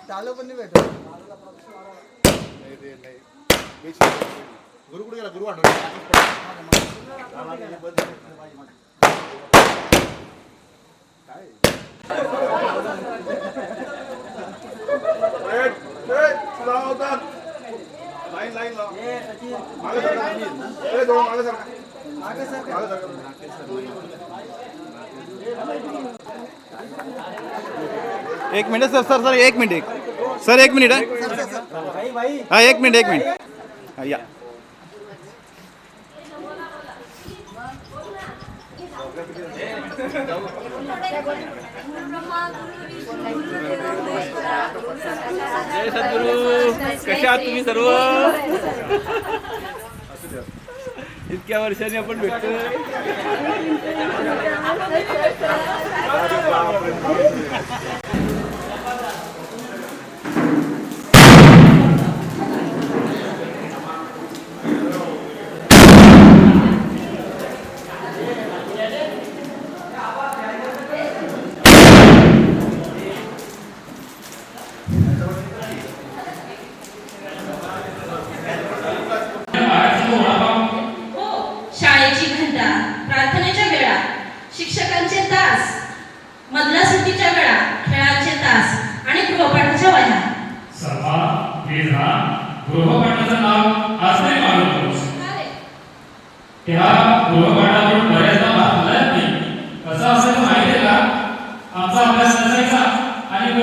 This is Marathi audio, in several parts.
चालू पण नाही भेटत. गुरु कुठे गेला? गुरु आणून एक मिनिट सर सर सर एक मिनिट सर एक मिनिट हाँ एक मिनिट या जय सद्गुरु. कशा आहात तुम्ही सर्व? इतक्या वर्षांनी आपण भेटतोय. शाळेची घंटा, प्रार्थनेच्या वेळा, शिक्षकांचे तास, मधल्या सुट्टीच्या वेळा, खेळाचे तास आणि गृहपाठाच्या वह्या. सर्वा प्लीज हा गृहपाठाचं नाव आज नाही मागवतोस. त्या गृहपाठातून बऱ्याचदा भागला नाही. कसं असेल माहिती आहे का? आमचा अभ्यास नसायचा आणि एक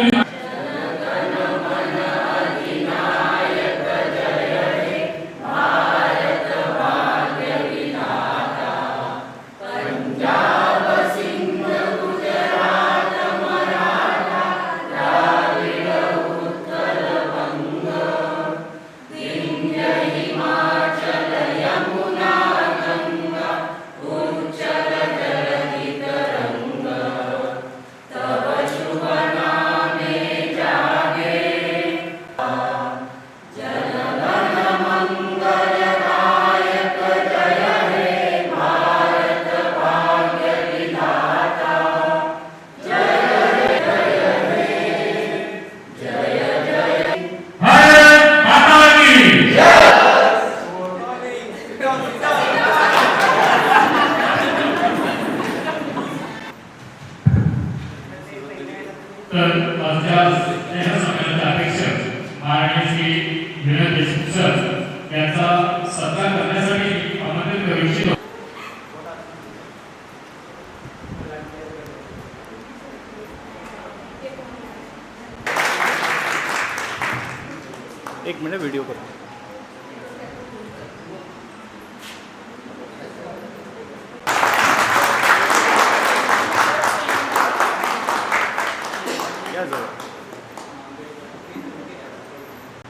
मिनिट व्हिडिओ करू.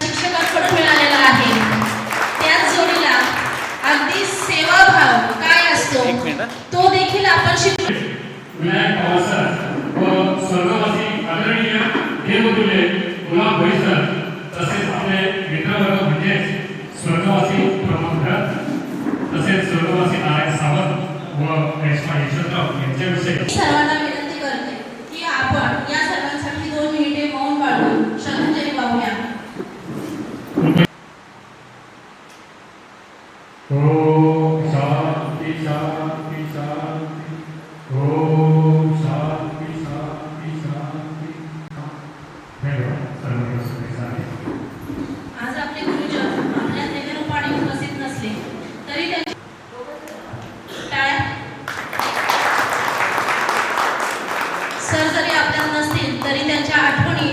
शिक्षकांकडून मिळालेला आहे. त्याच जोडीला अगदी सेवाभाव काय असतो तो देखील आपण शिकलो. विनायक पवार व स्वर्गवासी आदरणीय देवतुल्य गुलाब भाई सर तसेच आपले मित्रवर्ग म्हणजेच स्वर्गवासी प्रमोद भरत तसेच स्वर्गवासी नारायण सावंत व रेश्मा यशवंतराव यांच्याविषयी सर्वांना विनंती करते की आपण या सर्वांसाठी 2 मिनिटे मौन पाळून श्रद्धांजली वाहूया. ओम शांती शांती शांती. ओम शांती शांती शांती. आज आपले गुरुजन आपल्या देवरूपाने उपस्थित नसले तरी त्यांची टाळ्या. सर जरी आपल्यात नसतील तरी त्यांच्या आठवणी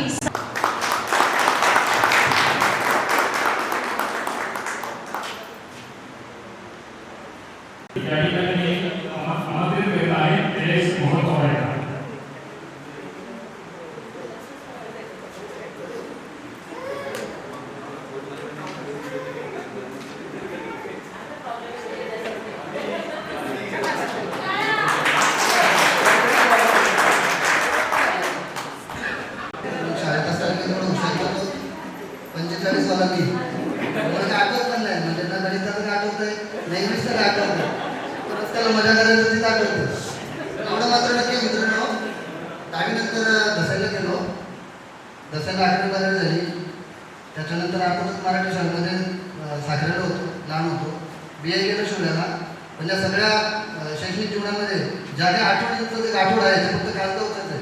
मला आठवत पण नाही म्हणजे ना गणिताचं आठवतंय ना इंग्लिशचं आठवतंय. तर रस्त्याला मजा करायचं तिथं आठवतं. एवढं मात्र नक्की मित्रांनो, 10वी नंतर दसायला गेलो. दसायला 8वी 12वी झाली. त्याच्यानंतर आपणच मराठी शाळेमध्ये साखरेला होतो, लहान होतो. BA गेलो शिवल्याला. पण या सगळ्या शैक्षणिक जीवनामध्ये ज्या ज्या आठवणींचं एक आठवड आहे ते फक्त कागदावरच आहे.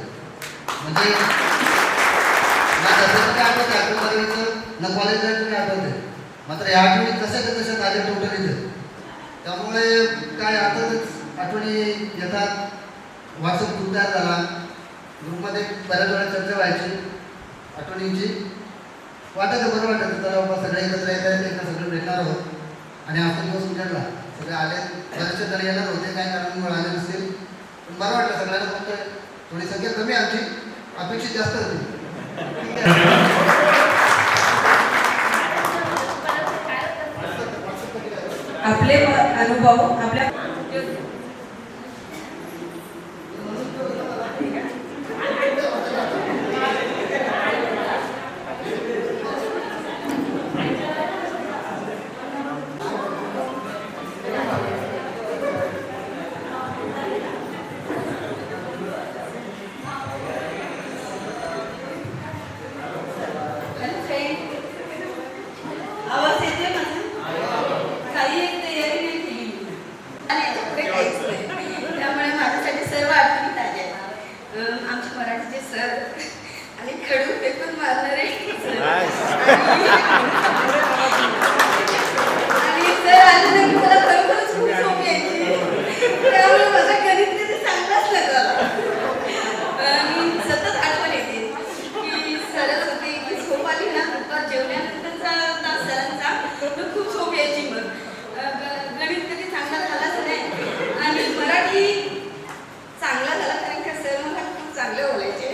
म्हणजे ना दसऱ्याचं काय आठवतं 8वी 12वीचं, ना कॉलेज लाईफचं काय आठवते. मात्र या आठवणी कशाच्या तशा ताज्या टोटलीत. त्यामुळे काय आताच आठवणी येतात. व्हॉट्सअप ग्रुप तयार झाला. ग्रुपमध्ये बऱ्याच वेळा चर्चा व्हायची आठवणींची. वाटायचं बरं वाटायचं, तर बाबा सगळे एकत्र येतात, सगळे भेटणार आहोत. आणि आपण दिवस उजाडला, सगळे आले. बरेचसे जण येणार होते, काय कारणामुळे आले नसतील, पण बरं वाटलं सगळ्यांना. फक्त थोडी संख्या कमी आमची, अपेक्षित जास्त होती. ठीक आहे. आपले अनुभव आपल्या आवाज येते माझा? काही एक तयारी नाही केली आणि याच्यापुढे काहीच नाही. त्यामुळे माझ्यासाठी सर्व आठवणी ताज्या आहेत. आमचे मराठीचे सर आणि खडू फेकून मारणारे सर. आणि सर आले ना की मला खरोखरच खूप झोप यायची. त्यामुळे माझं गणित ते चांगलाच लागला. आणि सतत आठवण येते की सरच होते की झोप आली ना दुपार जेवल्यानंतरचा तास सरांचा तर खूप झोप यायची. मग गणित कधी चांगला झालाच नाही आणि मराठी चांगला झाला कारण का सर मला खूप चांगले बोलायचे.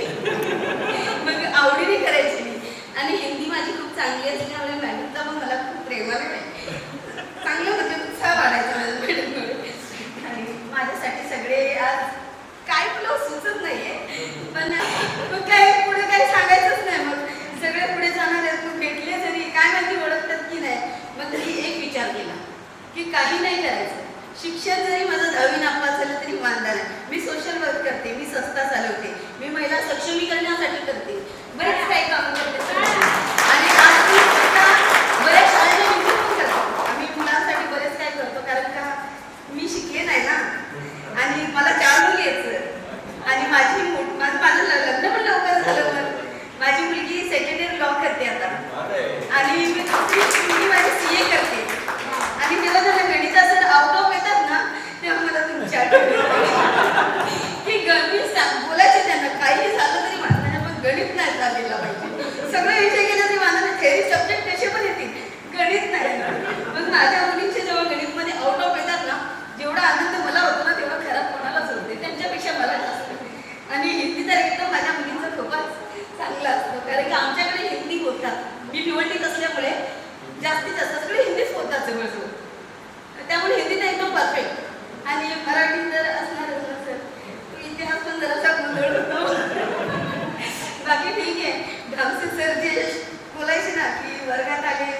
मग आवडीने करायचे मी. आणि हिंदी माझी खूप चांगली असल्यामुळे मॅडमचा पण मला खूप प्रेमाने चांगलं म्हणजे उत्साह वाढायचा माझ्या मॅडममुळे. आणि माझ्यासाठी सगळे आज काय तुला सुचत नाहीये, पण काय पुढे काही सांगायचंच नाही. मग सगळे पुढे जाणार आहेत. मग भेटले जरी काय माहिती ओळखतात की नाही. मग तरी एक विचार केला की काही नाही करायचं. शिक्षण जरी माझं 10वी नापास झालं तरी वांधा नाही. मी सोशल वर्क करते, मी संस्था चालवते, मी महिला सक्षमीकरणासाठी करते, बरेच काही काम करते. आणि आज मी बऱ्याच शाळेला विजिट पण करतो. आम्ही मुलांसाठी बरेच काय करतो कारण का मी शिकले नाही ना आणि मला 4 मुली आहेत. आणि माझं लग्न पण लवकर झालं. मग माझी मुलगी सेकंड इयर लॉ करते आता आणि मी दुसरी माझी CA करते. आणि तेव्हा जरा गणिता सर आउट ऑफ येतात ना तेव्हा मला तुमच्या की गणित बोलायचे त्यांना काही झालं तरी माझ्या पण गणित नाही झालेला पाहिजे. सगळे विषय केले तरी माझा थेअरी सब्जेक्ट कसे पण येतील, गणित नाही. मग माझ्या मुलींचे जेव्हा गणितमध्ये आउट ऑफ येतात ना जेवढा आनंद मला होतो ना तेव्हा घरात कोणालाच होते, त्यांच्यापेक्षा मला जास्त. आणि हिंदी तर एकदम माझ्या मुलींचं खूपच चांगलं असतं कारण की आमच्याकडे हिंदी बोलतात. मी भिवंडीत असल्यामुळे जास्तीत जास्त सगळे हिंदीच बोलतात जवळजवळ. त्यामुळे हिंदीत एकदम परफेक्ट. आणि मराठी तर असणारच नसेल. इतिहास पण जरासा गोंधळ होतो. बाकी ठीक आहे. भामसे सर जे बोलायचे ना की वर्गात आले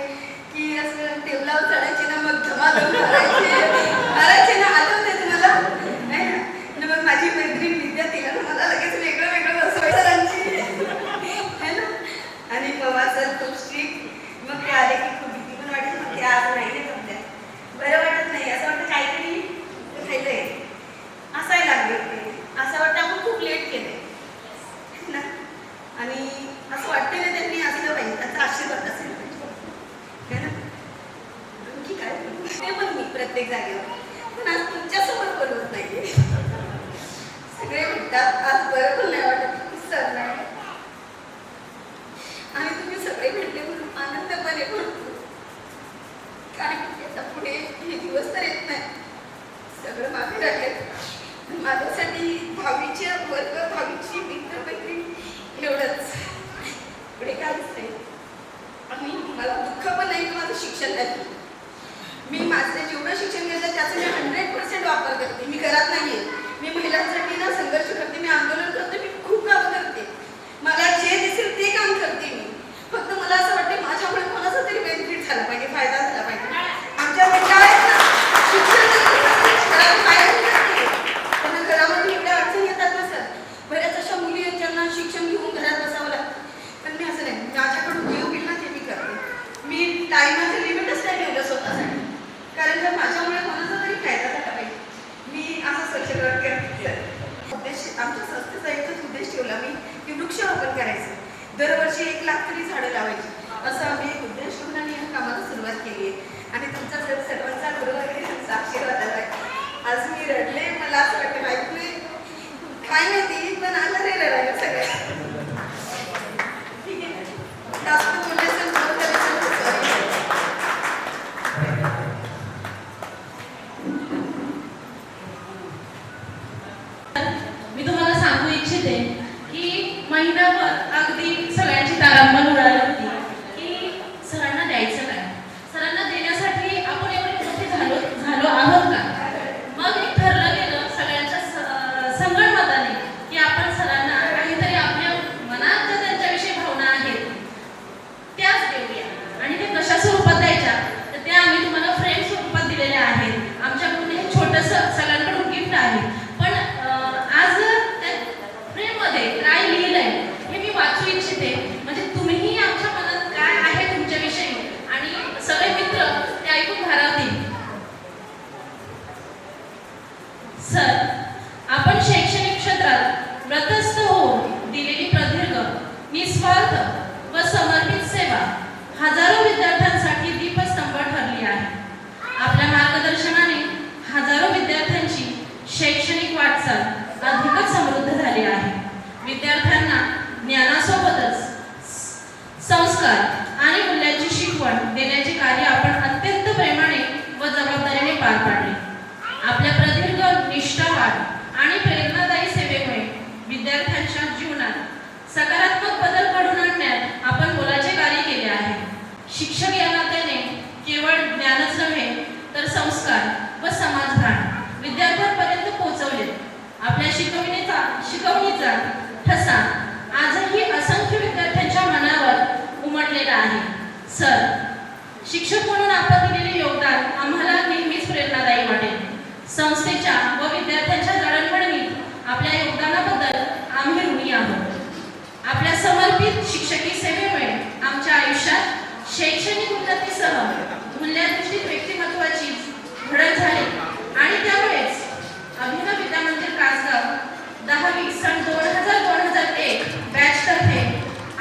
की असं टेबलावर चढायचे ना मग धमाधम मारायचे ना. आठवते तुम्हाला नाही ना. मग माझी मैत्रीण विद्या तिला ना मला लगेच वेगळं वेगळं बसवायचं सरांची है ना. आणि पवार सर खूप स्ट्रिक्ट. मग ते आले की खूप भीती पण वाटत. मग ते आज नाही ना सध्या बरं वाटत नाही. असं वाटतं काहीतरी खायलंय असायला लागले. असं वाटतं आपण खूप लेट केलंय ना. आणि असं वाटतं ना त्यांनी असलं पाहिजे, त्याचा आशीर्वाद असेल है ना. आणखी काय ते पण मी प्रत्येक जागेवर पण आज तुमच्यासमोर बोलवत नाहीये. सगळे म्हणतात आज बरं पण नाही वाटत सर नाही. आणि तुम्ही सगळे भेटले म्हणून आनंदपणे बोलतो कारण त्याच्या पुढे हे दिवस तर येत नाही. सगळं मागे राहिले. माझ्यासाठी 10वीचे वर्ग 10वीची मित्रमैत्रिणी एवढंच, पुढे काहीच नाही. आणि मला दुःख पण नाही की माझं शिक्षण नाही. मी माझं जेवढं शिक्षण घेतलं त्याचा मी 100% वापर करते. मी घरात नाही आहे. मी महिलांसाठी ना संघर्ष करते, मी आंदोलन करते, मी खूप काम करते. मला जे दिसेल ते काम करते मी. फक्त मला असं वाटतं माझ्यामुळे कोणाचा तरी बेनिफिट झाला पाहिजे, फायदा झाला पाहिजे. आमच्या महिला आहेत ना शिक्षण इच्छिते की महिनाभर अगदी सगळ्यांची तारांबळ उडाली होती की सरांना द्यायचं काय, सरांना देण्यासाठी आपण एवढे मोठे झालो आहोत का. मग एक ठरलं गेलं सगळ्यांच्या संगणमताने की आपण सरांना काहीतरी आपल्या मनात ज्या त्यांच्याविषयी भावना आहेत त्याच देऊया. आणि ते कशा स्वरूपात द्यायच्या तर त्या आम्ही तुम्हाला फ्रेम स्वरूपात दिलेल्या आहेत. आमच्याकडून हे छोटंसं सगळ्यांकडून गिफ्ट आहे. पण आज त्या फ्रेममध्ये काय लिहिलंय हे मी वाचू इच्छिते, म्हणजे तुम्हीही आमच्या मनात काय आहे तुमच्याविषयी आणि सगळे मित्र ते ऐकून भारावतील. सर, आपण शैक्षणिक क्षेत्रात व्रतस्थ होऊन दिलेली प्रदीर्घ, निस्वार्थ व समर्पित सेवा हजारो विद्यार्थ्यांसाठी दीपस्तंभ ठरली आहे. आपल्या मार्गदर्शनाने हजारो विद्यार्थ्यांची शैक्षणिक वाटचाल अधिकच समृद्ध झाली आहे. विद्यार्थ्यांना ज्ञानासोबतच संस्कार आणि मूल्यांची शिकवण देण्याचे कार्य आपण अत्यंत प्रेमाने व जबाबदारीने पार पाडले. आपल्या प्रदीर्घ निष्ठावान आणि प्रेरणादायी सेवेमुळे विद्यार्थ्यांच्या जीवनात सकारात्मक बदल घडवून आणण्यात आपण मोलाचे कार्य केले आहे. शिक्षक या नात्याने केवळ ज्ञानच नव्हे तर संस्कार व समाजभान विद्यार्थ्यांपर्यंत पोहोचवले. आपल्या शिकवणीचा ठसा आजही असंख्य विद्यार्थ्यांच्या मनावर उमटलेला आहे. सर, शिक्षक म्हणून आपण दिलेले योगदान आम्हाला नेहमीच प्रेरणादायी वाटेल. संस्थेच्या व विद्यार्थ्यांच्या जडणघडणीत आपल्या योगदानाबद्दल आम्ही ऋणी आहोत. आपल्या समर्पित शिक्षकी सेवेमुळे आमच्या आयुष्यात शैक्षणिक उन्नतीसह मूल्याधिष्ठित व्यक्तिमत्वाची घडण झाली आणि त्यामुळेच अभिनव विद्या मंदिर कासगाव 10वी सन 2000-2001 बॅच तर्फे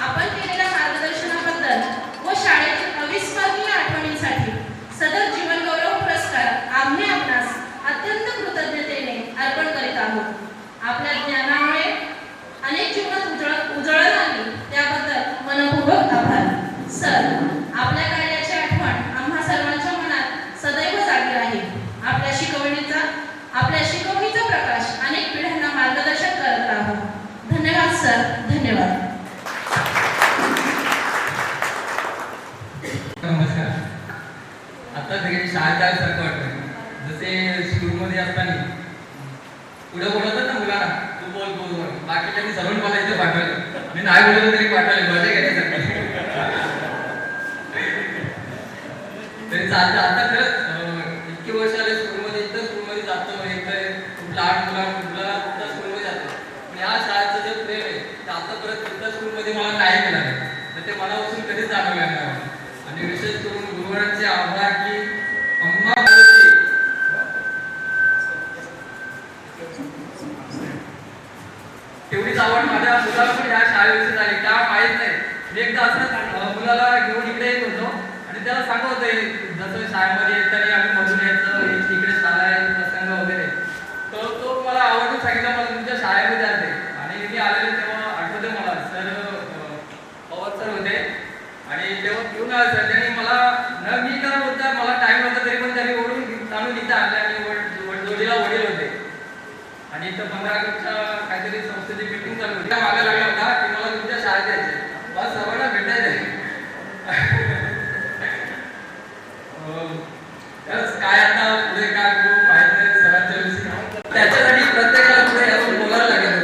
आपण केलेल्या मार्गदर्शनाबद्दल व शाळेतील अविस्मरणीय आठवणींसाठी सदर जीवन गौरव पुरस्कार आम्ही आपणास अत्यंत कृतज्ञतेने अर्पण करीत आहोत. आपल्या ज्ञानामुळे अनेक जीवनात उजळण आली त्याबद्दल मनपूर्वक आभार. सर, आपल्या कार्याची आठवण आम्हा सर्वांच्या मनात सदैव जागी आहे. आपल्या शिकवणीचा प्रकाश अनेक पिढ्यांना मार्गदर्शन करत राहो. धन्यवाद सर, धन्यवाद. नमस्कार. आता सगळे शाळेत सारखं वाटतं. जसे स्कूलमध्ये असताना पुढे बोलवतात ना मुलांना, तू बोल बोल बोल, बाकीच्यांनी सर्व मला इथे पाठवलं, मी नाही बोलवलं तरी पाठवले मजा घेण्यासाठी तरी चालतं. आता खरंच इतके वर्ष आले स्कूलमध्ये, इथं स्कूलमध्ये जातो, इथं खूप लहान मुलाला कुठल्या स्कूलमध्ये जातो. पण या शाळेचं जे प्रेम आहे ते आता परत इथं स्कूलमध्ये मला नाही मिळालं तर ते मनापासून कधीच जाणवलं नाही. आणि विशेष करून गुरुवारांचे आभार की अम्मा तेवढीच आवड माझ्या मुलाला पण ह्या शाळेविषयी झाली का माहीत नाही. मी एकदा असं मुलाला घेऊन इकडे येत होतो आणि त्याला सांगत होते जसं शाळेमध्ये येताना आम्ही मधून यायचं, इकडे शाळा आहे, प्रसंग वगैरे. तर तो मला आवडून सांगितलं मला तुमच्या शाळेमध्ये जाते. आणि मी आलेले तेव्हा आठवते मला सर पवार सर होते आणि तेव्हा घेऊन आले सर. त्यांनी मला न मी का बोलता मला टाइम नव्हता तरी पण त्यांनी ओढून आणून इथं आणले आणि जोडीला वडील होते. आणि इथं 15 ऑगस्टच्या काहीतरी संस्थेची मीटिंग चालू होती. मागा लागला होता की मला तुमच्या शाळेत यायचे, मला सर्वांना भेटायचे. काय आता पुढे काय करू माहित नाही सरांच्या विषयी. त्याच्यासाठी प्रत्येकाला पुढे यावं बोलायला लागेल.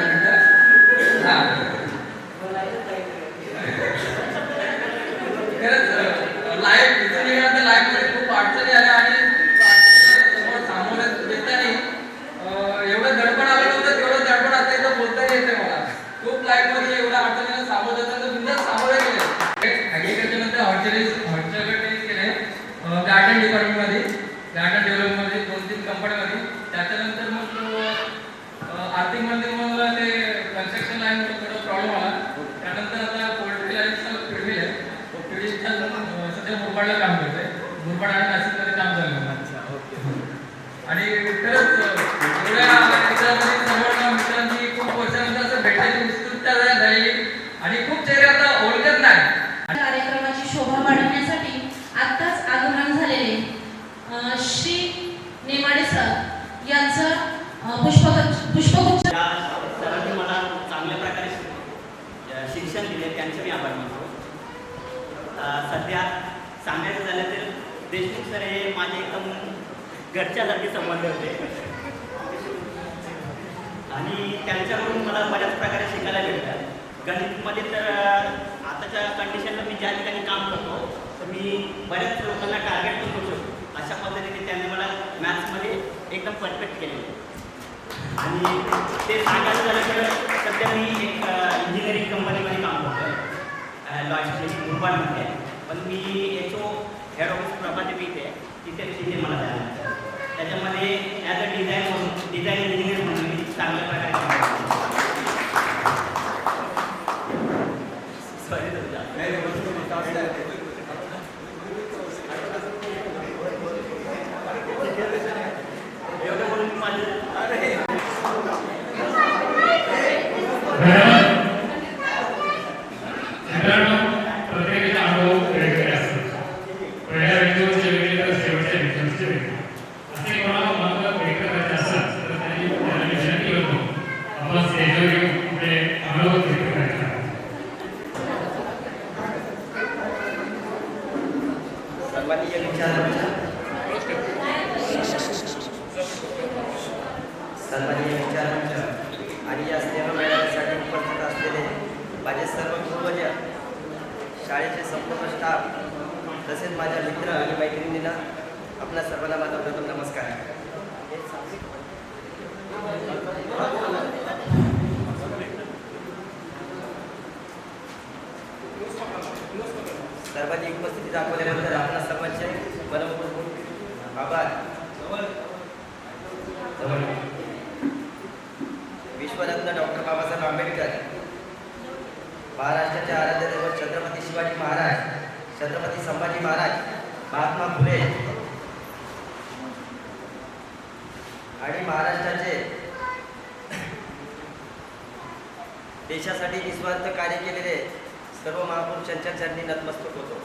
खरंच लाईफ इथं निघालं लाईफमध्ये खूप अडचणी आल्या आणि समोर सामोरं येताना एवढं दडपण आलं नव्हतं तेवढं दडपण आता इथं बोलता येते मला. खूप लाईफमध्ये एवढ्या अडचणीला सामोरं जाताना बिंदास सामोरे गेले. ॲग्रिकल्चर नंतर हॉर्टिकल्चर केले गार्डन डिपार्टमेंटमध्ये, गार्डन डेव्हलपमध्ये 2-3 कंपन्यांमध्ये. त्याच्यानंतर मग आर्थिकमध्ये मग ते कन्स्ट्रक्शन लाईन थोडा प्रॉब्लेम आला. त्यानंतर आता पोल्ट्री लाईनचा फिरविल आहे. फिरविलच्या सध्या मुरबाडला काम करतोय. मुरबाड आणि नाशिकमध्ये काम चालू आहे. आणि खरंच एवढ्या समोर मित्रांची खूप वर्षानंतर असं भेटायची उत्सुकता झालेली आणि खूप चेहरे आता ओळखत नाही. कार्यक्रमाची शोभा वाढवण्यासाठी आत्ताच आगमन झालेले श्री नेमाडे सर यांचं पुष्पगुच्छ सरांनी मला चांगल्या त्यांचे मी आभार मानतो. सध्या सांगायचं झालं तर देशमुख सर हे माझे एकदम घरच्यासारखे संबंध होते आणि त्यांच्याकडून मला बऱ्याच प्रकारे शिकायला भेटतात. गणितमध्ये तर आताच्या कंडिशनला मी ज्या ठिकाणी काम करतो तर मी बऱ्याच लोकांना टार्गेट पण करू शकतो. अशा पद्धतीने त्यांनी मला मॅथ्समध्ये एकदम परफेक्ट केलेलं आणि ते सांगायचं झालं तर सध्या मी एक इंजिनिअरिंग कंपनीमध्ये काम करतो लॉजिस्टिक मुंबईमध्ये. पण मी HO हेड ऑफिस प्रभाते मी तिथे मला जायला त्याच्यामध्ये ॲज अ डिझाईन इंजिनियर म्हणून मी चांगल्या प्रकारे काम करतो. एवढं म्हणून माझं मित्रांनो, प्रत्येकाचे अनुभव वेगवेगळे असतात. पहिल्या व्हिडिओचे वेगळे तर शेवटच्या व्हिडिओचे वेगळे. असे कोणाला मत व्यक्त करायचे असतात तर त्यांनी विनंती करतो आपण स्टेजवर येऊन आपले अनुभव व्यक्त करायचे आहेत. सर्वांनी विचारांच्या आणि या सेवा मेळाव्यासाठी उपस्थित असलेले माझे सर्व पूर्वज, शाळेचे संपूर्ण स्टाफ तसेच माझ्या मित्र आणि मैत्रिणींना आपल्या सर्वांना माझा प्रथम नमस्कार. सर्वांची उपस्थिती दाखवल्यानंतर आपल्या सर्वांचे मनपूर्वक आभार. विश्वरत्न डॉक्टर बाबासाहेब आंबेडकर, महाराष्ट्राचे आराध्य दैवत छत्रपती शिवाजी महाराज, छत्रपती संभाजी महाराज, महात्मा फुले आणि महाराष्ट्राचे देशासाठी निस्वार्थ कार्य केलेले सर्व महापुरुषांच्या चरणी नतमस्तक होतो.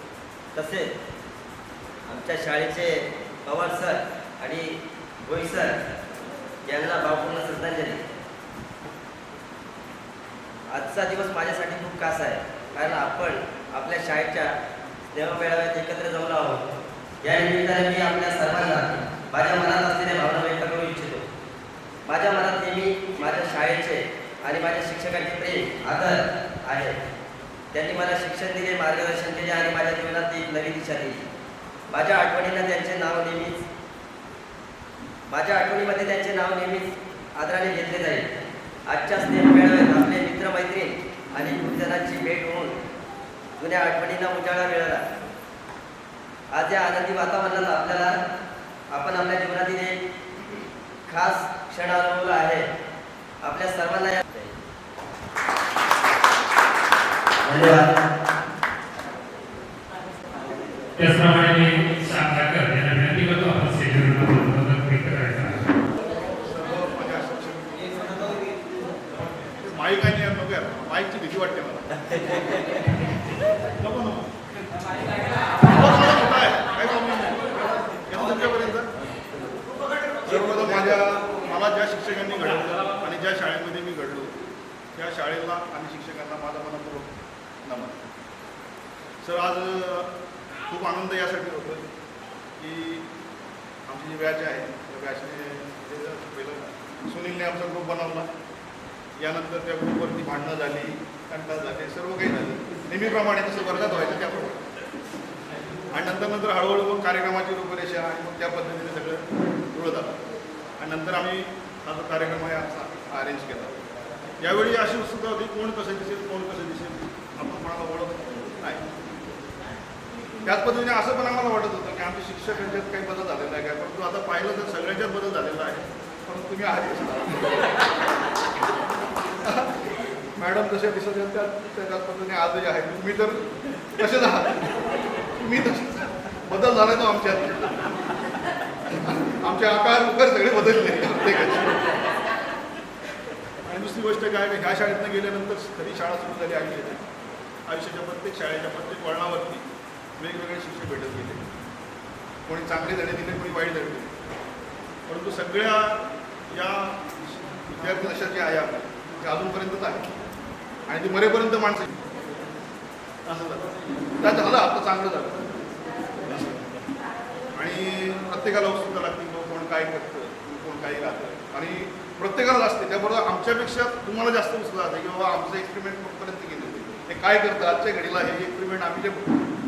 तसेच आमच्या शाळेचे पवार सर आणि भोई सर यांना भावपूर्ण श्रद्धांजली. आजचा दिवस माझ्यासाठी खूप खास आहे कारण आपण आपल्या शाळेच्या स्नेहमेळाव्यात एकत्र जमलो आहोत. या निमित्ताने मी आपल्या सर्वांना माझ्या मनात असलेल्या भावना व्यक्त करू इच्छितो. माझ्या मनात नेहमी माझ्या शाळेचे आणि माझ्या शिक्षकांचे प्रेम आदर आहे. त्यांनी मला शिक्षण दिले, मार्गदर्शन केले आणि माझ्या जीवनात एक नवी दिशा दिली. माझ्या आठवणीमध्ये त्यांचे नाव नेहमीच आदराने घेतले जाईल. आजच्या स्नेहमेळाव्यात आपले मित्रमैत्रीण आणि गुरुजनांची भेट होऊन जुन्या आठवणींना उजाळा मिळाला. आज या आनंदी वातावरणात आपण आपल्या जीवनातील एक खास क्षण अनुभवला आहे. आपल्या सर्वांना धन्यवाद. त्याचप्रमाणे मी साखरकर यांना विनंती करतो आपण स्टेजवर व्यक्त करायचा. माईक आणि नको यार, माईकची भीती वाटते मला. नको नको काय प्रॉब्लेम नाही. येतो तुमच्यापर्यंत सर्वप्रथम मला ज्या शिक्षकांनी घडवलं आणि ज्या शाळेमध्ये मी घडलो त्या शाळेला आणि शिक्षकांना माझा मनपूर्वक नमन. सर, आज खूप आनंद यासाठी होतो की आमची जी बॅच आहे त्या बॅचने पहिलं सुनीलने आमचा ग्रुप बनवला. यानंतर त्या ग्रुपवरती भांडणं झाली, कंटाळ झाले, सर्व काही झालं नेहमीप्रमाणे जसं वर्गात व्हायचं त्याप्रमाणे. आणि नंतर हळूहळू मग कार्यक्रमाची रूपरेषा आणि मग त्या पद्धतीने सगळं जुळत आलं. आणि नंतर आम्ही हा जो कार्यक्रम आहे अरेंज केला. यावेळी अशी उत्सुकता होती कोण कसं दिसेल आपण कोणाला ओळख नाही. त्याच पद्धतीने असं पण आम्हाला वाटत होतं की आमच्या शिक्षकांच्यात काही बदल झालेला आहे काय, परंतु आता पाहिलं तर सगळ्यांच्याच बदल झालेला आहे. परंतु तुम्ही आहात मॅडम जसे दिसत आहेत त्याच पद्धतीने आजही आहे. तुम्ही तर तसेच आहात, तुम्ही तसेच बदल झाला तो आमच्यात. आमचे आकार उकार सगळे बदलले प्रत्येकाचे. आणि दुसरी गोष्ट काय की ह्या शाळेतनं गेल्यानंतर खरी शाळा सुरू झाली आयुष्याच्या प्रत्येक शाळेच्या प्रत्येक वळणावरती वेगवेगळे शिक्षक भेटत गेले. कोणी चांगले धडे दिले, कोणी वाईट धडे दिले. परंतु सगळ्या या विद्यार्थी दशा जी आहे आपली ती अजूनपर्यंतच आहे आणि ती मरेपर्यंत माणसं. असं झालं. त्या झालं आता चांगलं झालं. आणि प्रत्येकाला उत्सुकता लागते किंवा कोण काय करतं, कोण काही राहतं आणि प्रत्येकाला असते. त्याबरोबर आमच्यापेक्षा तुम्हाला जास्त उत्सुकता असते की बाबा आमचं एक्सपेरिमेंट कुठपर्यंत गेले होते, ते काय करतं आजच्या घडीला, हे एक्सपेरिमेंट आम्ही जे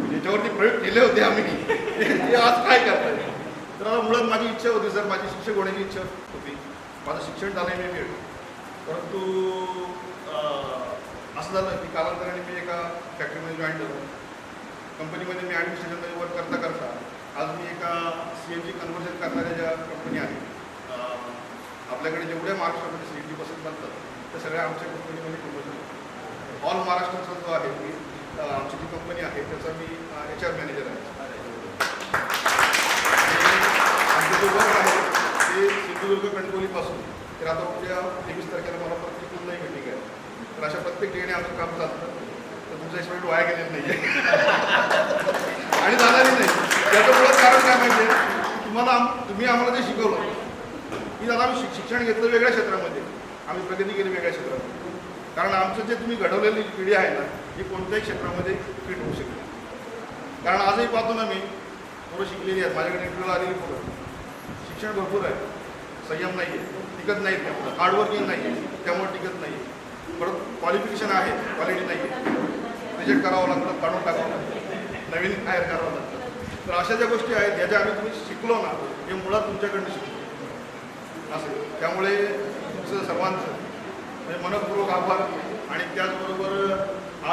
ज्याच्यावरती प्रयोग केले होते आम्ही ते आज काय करताय. तर आता मुळात माझी इच्छा होती सर, माझी शिक्षक होण्याची इच्छा होती. माझं शिक्षण झालं मी भेट, परंतु असं झालं की कालांतराने मी एका फॅक्टरीमध्ये जॉईन झालो. कंपनीमध्ये मी ॲडमिनिस्ट्रेशनमध्ये वर्क करता करता आज मी एका CNG कन्व्हर्जन करणाऱ्या ज्या कंपनी आहेत, आपल्याकडे जेवढ्या महाराष्ट्रामध्ये CNG बसेस बनतात त्या सगळ्या आमच्या कंपनीमध्ये कन्व्हर्जन. ऑल महाराष्ट्राचा जो आहे मी आमची जी कंपनी आहे त्याचा मी HR मॅनेजर आहे. आमचं जो वर्क आहे ते सिंधुदुर्ग कणकवलीपासून तर आता उद्या 23 तारखेला मला प्रत्येक कुठलाही मीटिंग आहे. तर अशा प्रत्येक ठिकाणी आमचं काम चालतं. तर तुमचा एक्सपेरिमेंट वाया गेलेलं नाही आहे आणि जाणारही नाही. त्याचं मुळात कारण काय माहिती आहे, तुम्ही आम्हाला जे शिकवलं की दादा आम्ही शिक्षण घेतलं वेगळ्या क्षेत्रामध्ये, आम्ही प्रगती केली वेगळ्या क्षेत्रामध्ये. कारण आमचं जे तुम्ही घडवलेली पिढी आहे ना ही कोणत्याही क्षेत्रामध्ये फिट होऊ शकते. कारण आजही पाहतो ना मी पोरं शिकलेली आहेत, माझ्याकडे इंटरव्ह्यूला आलेली पोरं, शिक्षण भरपूर आहे, संयम नाही आहे, टिकत नाहीत ते, आपलं हार्डवर्किंग नाही आहे त्यामुळे टिकत नाही आहे. परत क्वालिफिकेशन आहे, क्वालिटी नाही आहे, रिजेक्ट करावं लागतं, काढून टाकावं लागतं, नवीन हायर करावं लागतं. तर अशा ज्या गोष्टी आहेत ज्याच्या आम्ही तुम्ही शिकलो ना हे मुळात तुमच्याकडनं शिकलो असं. त्यामुळे तुमचं सर्वांचं म्हणजे मनपूर्वक आभार. आणि त्याचबरोबर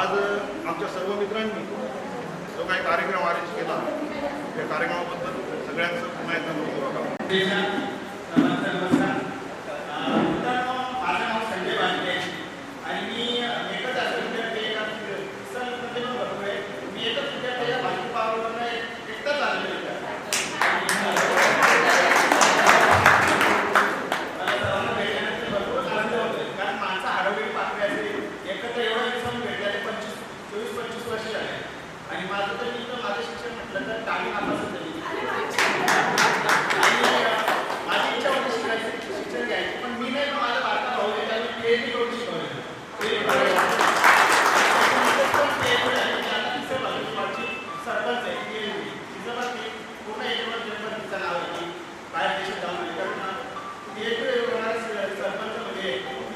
आज आमच्या सर्व मित्रांनी जो काही कार्यक्रम अरेंज केला त्या कार्यक्रमाबद्दल सगळ्यांचं पुन्हा एकदा मनपूर्वक आभार. माझं नाव संजय बांधे आणि मी एकच असं विद्यार्थी एका सहलमध्ये पण बघतोय. मी एकच विद्यार्थी भाजी पावडरनं एकटाच आलेलो आहे. मला सर्वांना भेटल्यानंतर भरपूर आनंद होतोय. कारण माणसं हरवलेली पाकळी असेल एकत्र एवढं दिवसांनी भेटल्याने 24-25 वर्ष झाले. आणि माझं तर मी तर माझं शिक्षण म्हटलं तर टाळी नापासच झाली. माझी इच्छा होती शिक्षण घ्यायची, पण मी नाही, माझ्या भारतात भाऊ आहे त्याला PhD करून शिकवलं. सरपंच आहे तिचं पण पूर्ण याच्यावर जन्म तिचं नाव आहे की बाहेर देशात जाऊन सरपंच म्हणजे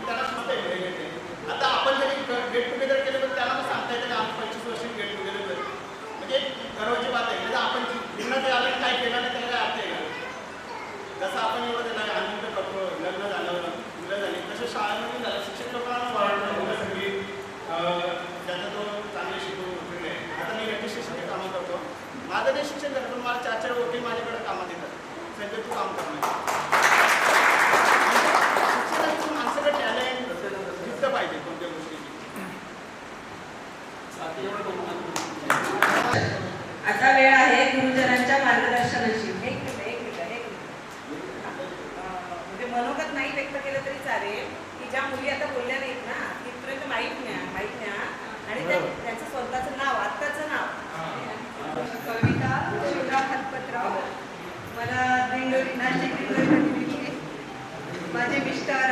त्याला सुद्धा वेळ घेते. आता आपण जरी गेट टुगेदर केलं तर त्याला पण सांगता येतं की आम्ही 25 वर्षांनी गेट टुगेदर करतो. म्हणजे गर्वाची बात आहे. म्हणजे आपण जीवनात आलं काय केलं नाही त्याला काय अर्थ आहे का? जसं आपण एवढं त्याला आनंद करतो, लग्न झालं, मुलं झाली, तसं शाळेमध्ये झालं. शिक्षक लोकांना वाढलं मुलं सगळी त्याचा तो चांगले शिकून वगैरे. आता मी रजिस्ट्रेशनचे कामं करतो. माझं जे शिक्षण झालं पण मला 4-4 गोष्टी माझ्याकडे कामात येतात. सध्या तू काम करणार शिक्षणाचं माणसाला टॅलेंट दिसलं पाहिजे कोणत्या गोष्टीची. आता वेळ आहे गुरुजनांच्या मार्गदर्शनाची. एक मिनिट म्हणजे मनोगत नाही व्यक्त केलं तरी चालेल की ज्या मुली आता बोलल्या नाहीत ना तिथपर्यंत माहीत न्या आणि त्यांचं स्वतःचं नाव, आत्ताचं नाव. कविता शिवराव हतपतराव, मला दिंडोरी, नाशिक दिंडोरी. माझे मिस्टर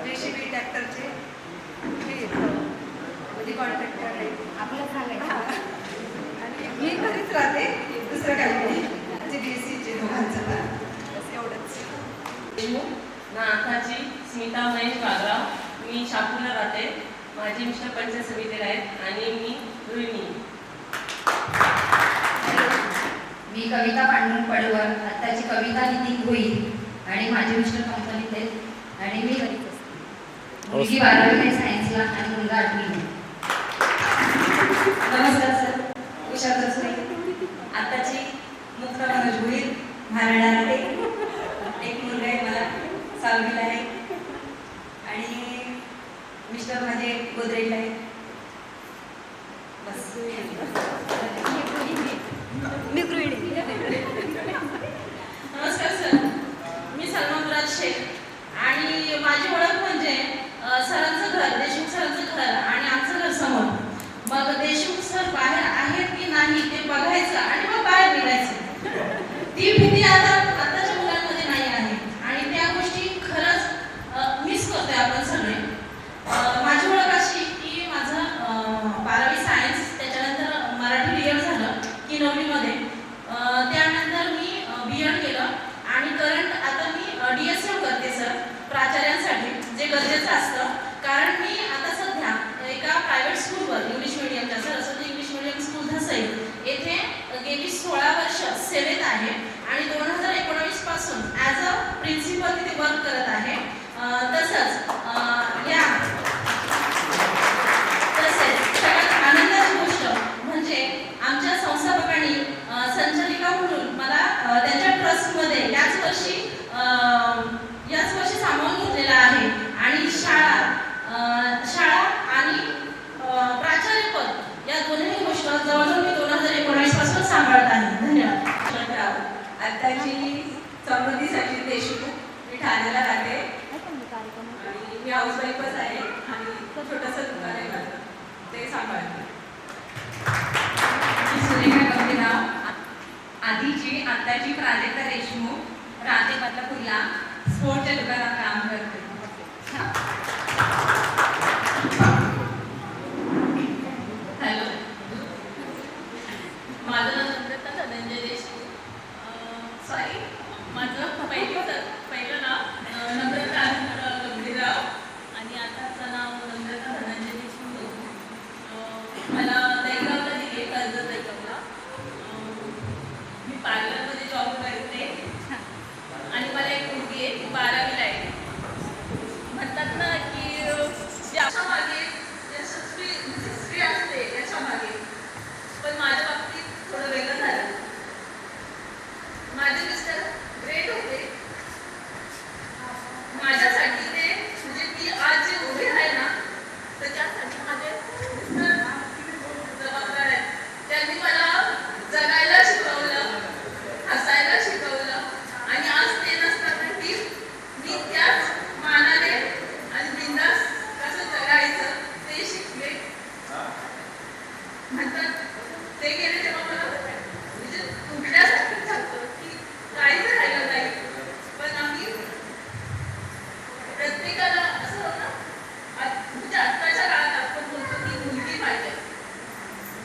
JCB ट्रॅक्टरचे म्हणजे कॉन्ट्रॅक्टर आहे. आपलं सांगायचं आणि मी घरीच राहते, दुसरं काही नाही. BSCचे दोघांचं का बस एवढंच. नाथाची स्मिता महेश बागराव, मी शापूरला राहते. माझे मिस्टर पंचायत समितीला आहेत आणि मी गृहिणी. मी कविता पांडुरंग पडवळ, आत्ताची कविता नितीन भोईर आणि माझे मिस्टर कंपनीत आहेत आणि मी घरीच असते. मुलगी 12वी आहे सायन्सला आणि मुलगा 8वी. नमस्कार सर, उषा दसरे. आत्ताची मुक्ता मनोज भोईर, महाराणा राहते. एक मुलगा आहे मला, 6वीला आहे आणि मिस्टर माझे गोदरेजला आहेत. बस मी गृहिणी. नमस्कार सर, मी सलमान मुराद शेख आणि माझी ओळख म्हणजे सरांचं घर, देशमुख सरांचं घर आणि आमचं घर समोर. मग देशमुख सर बाहेर आहेत की नाही ते बघायचं आणि मग बाहेर निघायचं. ती भीती आताच्या मुलांमध्ये नाही आहे आणि त्या गोष्टी खरंच मिस करतोय आपण सगळे. माझी ओळख अशी की माझं 12वी सायन्स, त्याच्यानंतर वर्क करत आहे. तसंच सगळ्यात आनंदाची गोष्ट म्हणजे आमच्या संस्थापकांनी संचालिका म्हणून मला त्यांच्या ट्रस्टमध्ये याच वर्षी सामावून घेतलेला आहे आणि शाळा आणि प्राचार्यपद या दोन्ही गोष्टी जवळजवळ मी 2019 पासून सांभाळत आहे. धन्यवाद. आत्ताची समृद्धीसाठी देशमुख, मी ठाण्याला राहते आणि मी हाऊसवाईफच आहे आणि छोटंसं दुकान आहे माझं, ते सांभाळते. सुरेखा गंभीरराव, आधीची आत्ताची प्राजक्ता देशमुख, राहते बदलापूरला, स्पोर्टच्या दुकानात काम करते. हॅलो, माझं नाव नम्रता धनंजय देशमुख. सॉरी, माझं पहिलं नाव नम्रता गंभीरराव आणि आताचं नाव नम्रता धनंजय देशमुख. मला दहीगावला दिले, कर्जत दहीगावला. मी पार्लरमध्ये जॉब करते आणि मला एक मुलगी आहे, ती 12वीला आहे. म्हणतात ना की याच्यामागे यशस्वी असते याच्यामागे, पण माझ्या बाबतीत थोडं वेगळं झालं. माझे मिस्टर ग्रेट होते माझ्यासाठी. ते म्हणजे मी आज जे उभे आहे ना, तर त्यासाठी माझे मिस्टर जबाबदार आहेत. त्यांनी मला जगायला शिकवलं, हसायला शिकवलं आणि आज ते नसताना की मी त्याच मानाने आणि बिंदास कसं जगायचं ते शिकले. म्हणतात ते गेले तेव्हा मला म्हणजे उठल्यासारखं झालं की काहीच राहिलं नाही. पण आम्ही प्रत्येकाला असं होतं, म्हणजे आत्ताच्या काळात आपण बोलतो की मुलगी पाहिजे,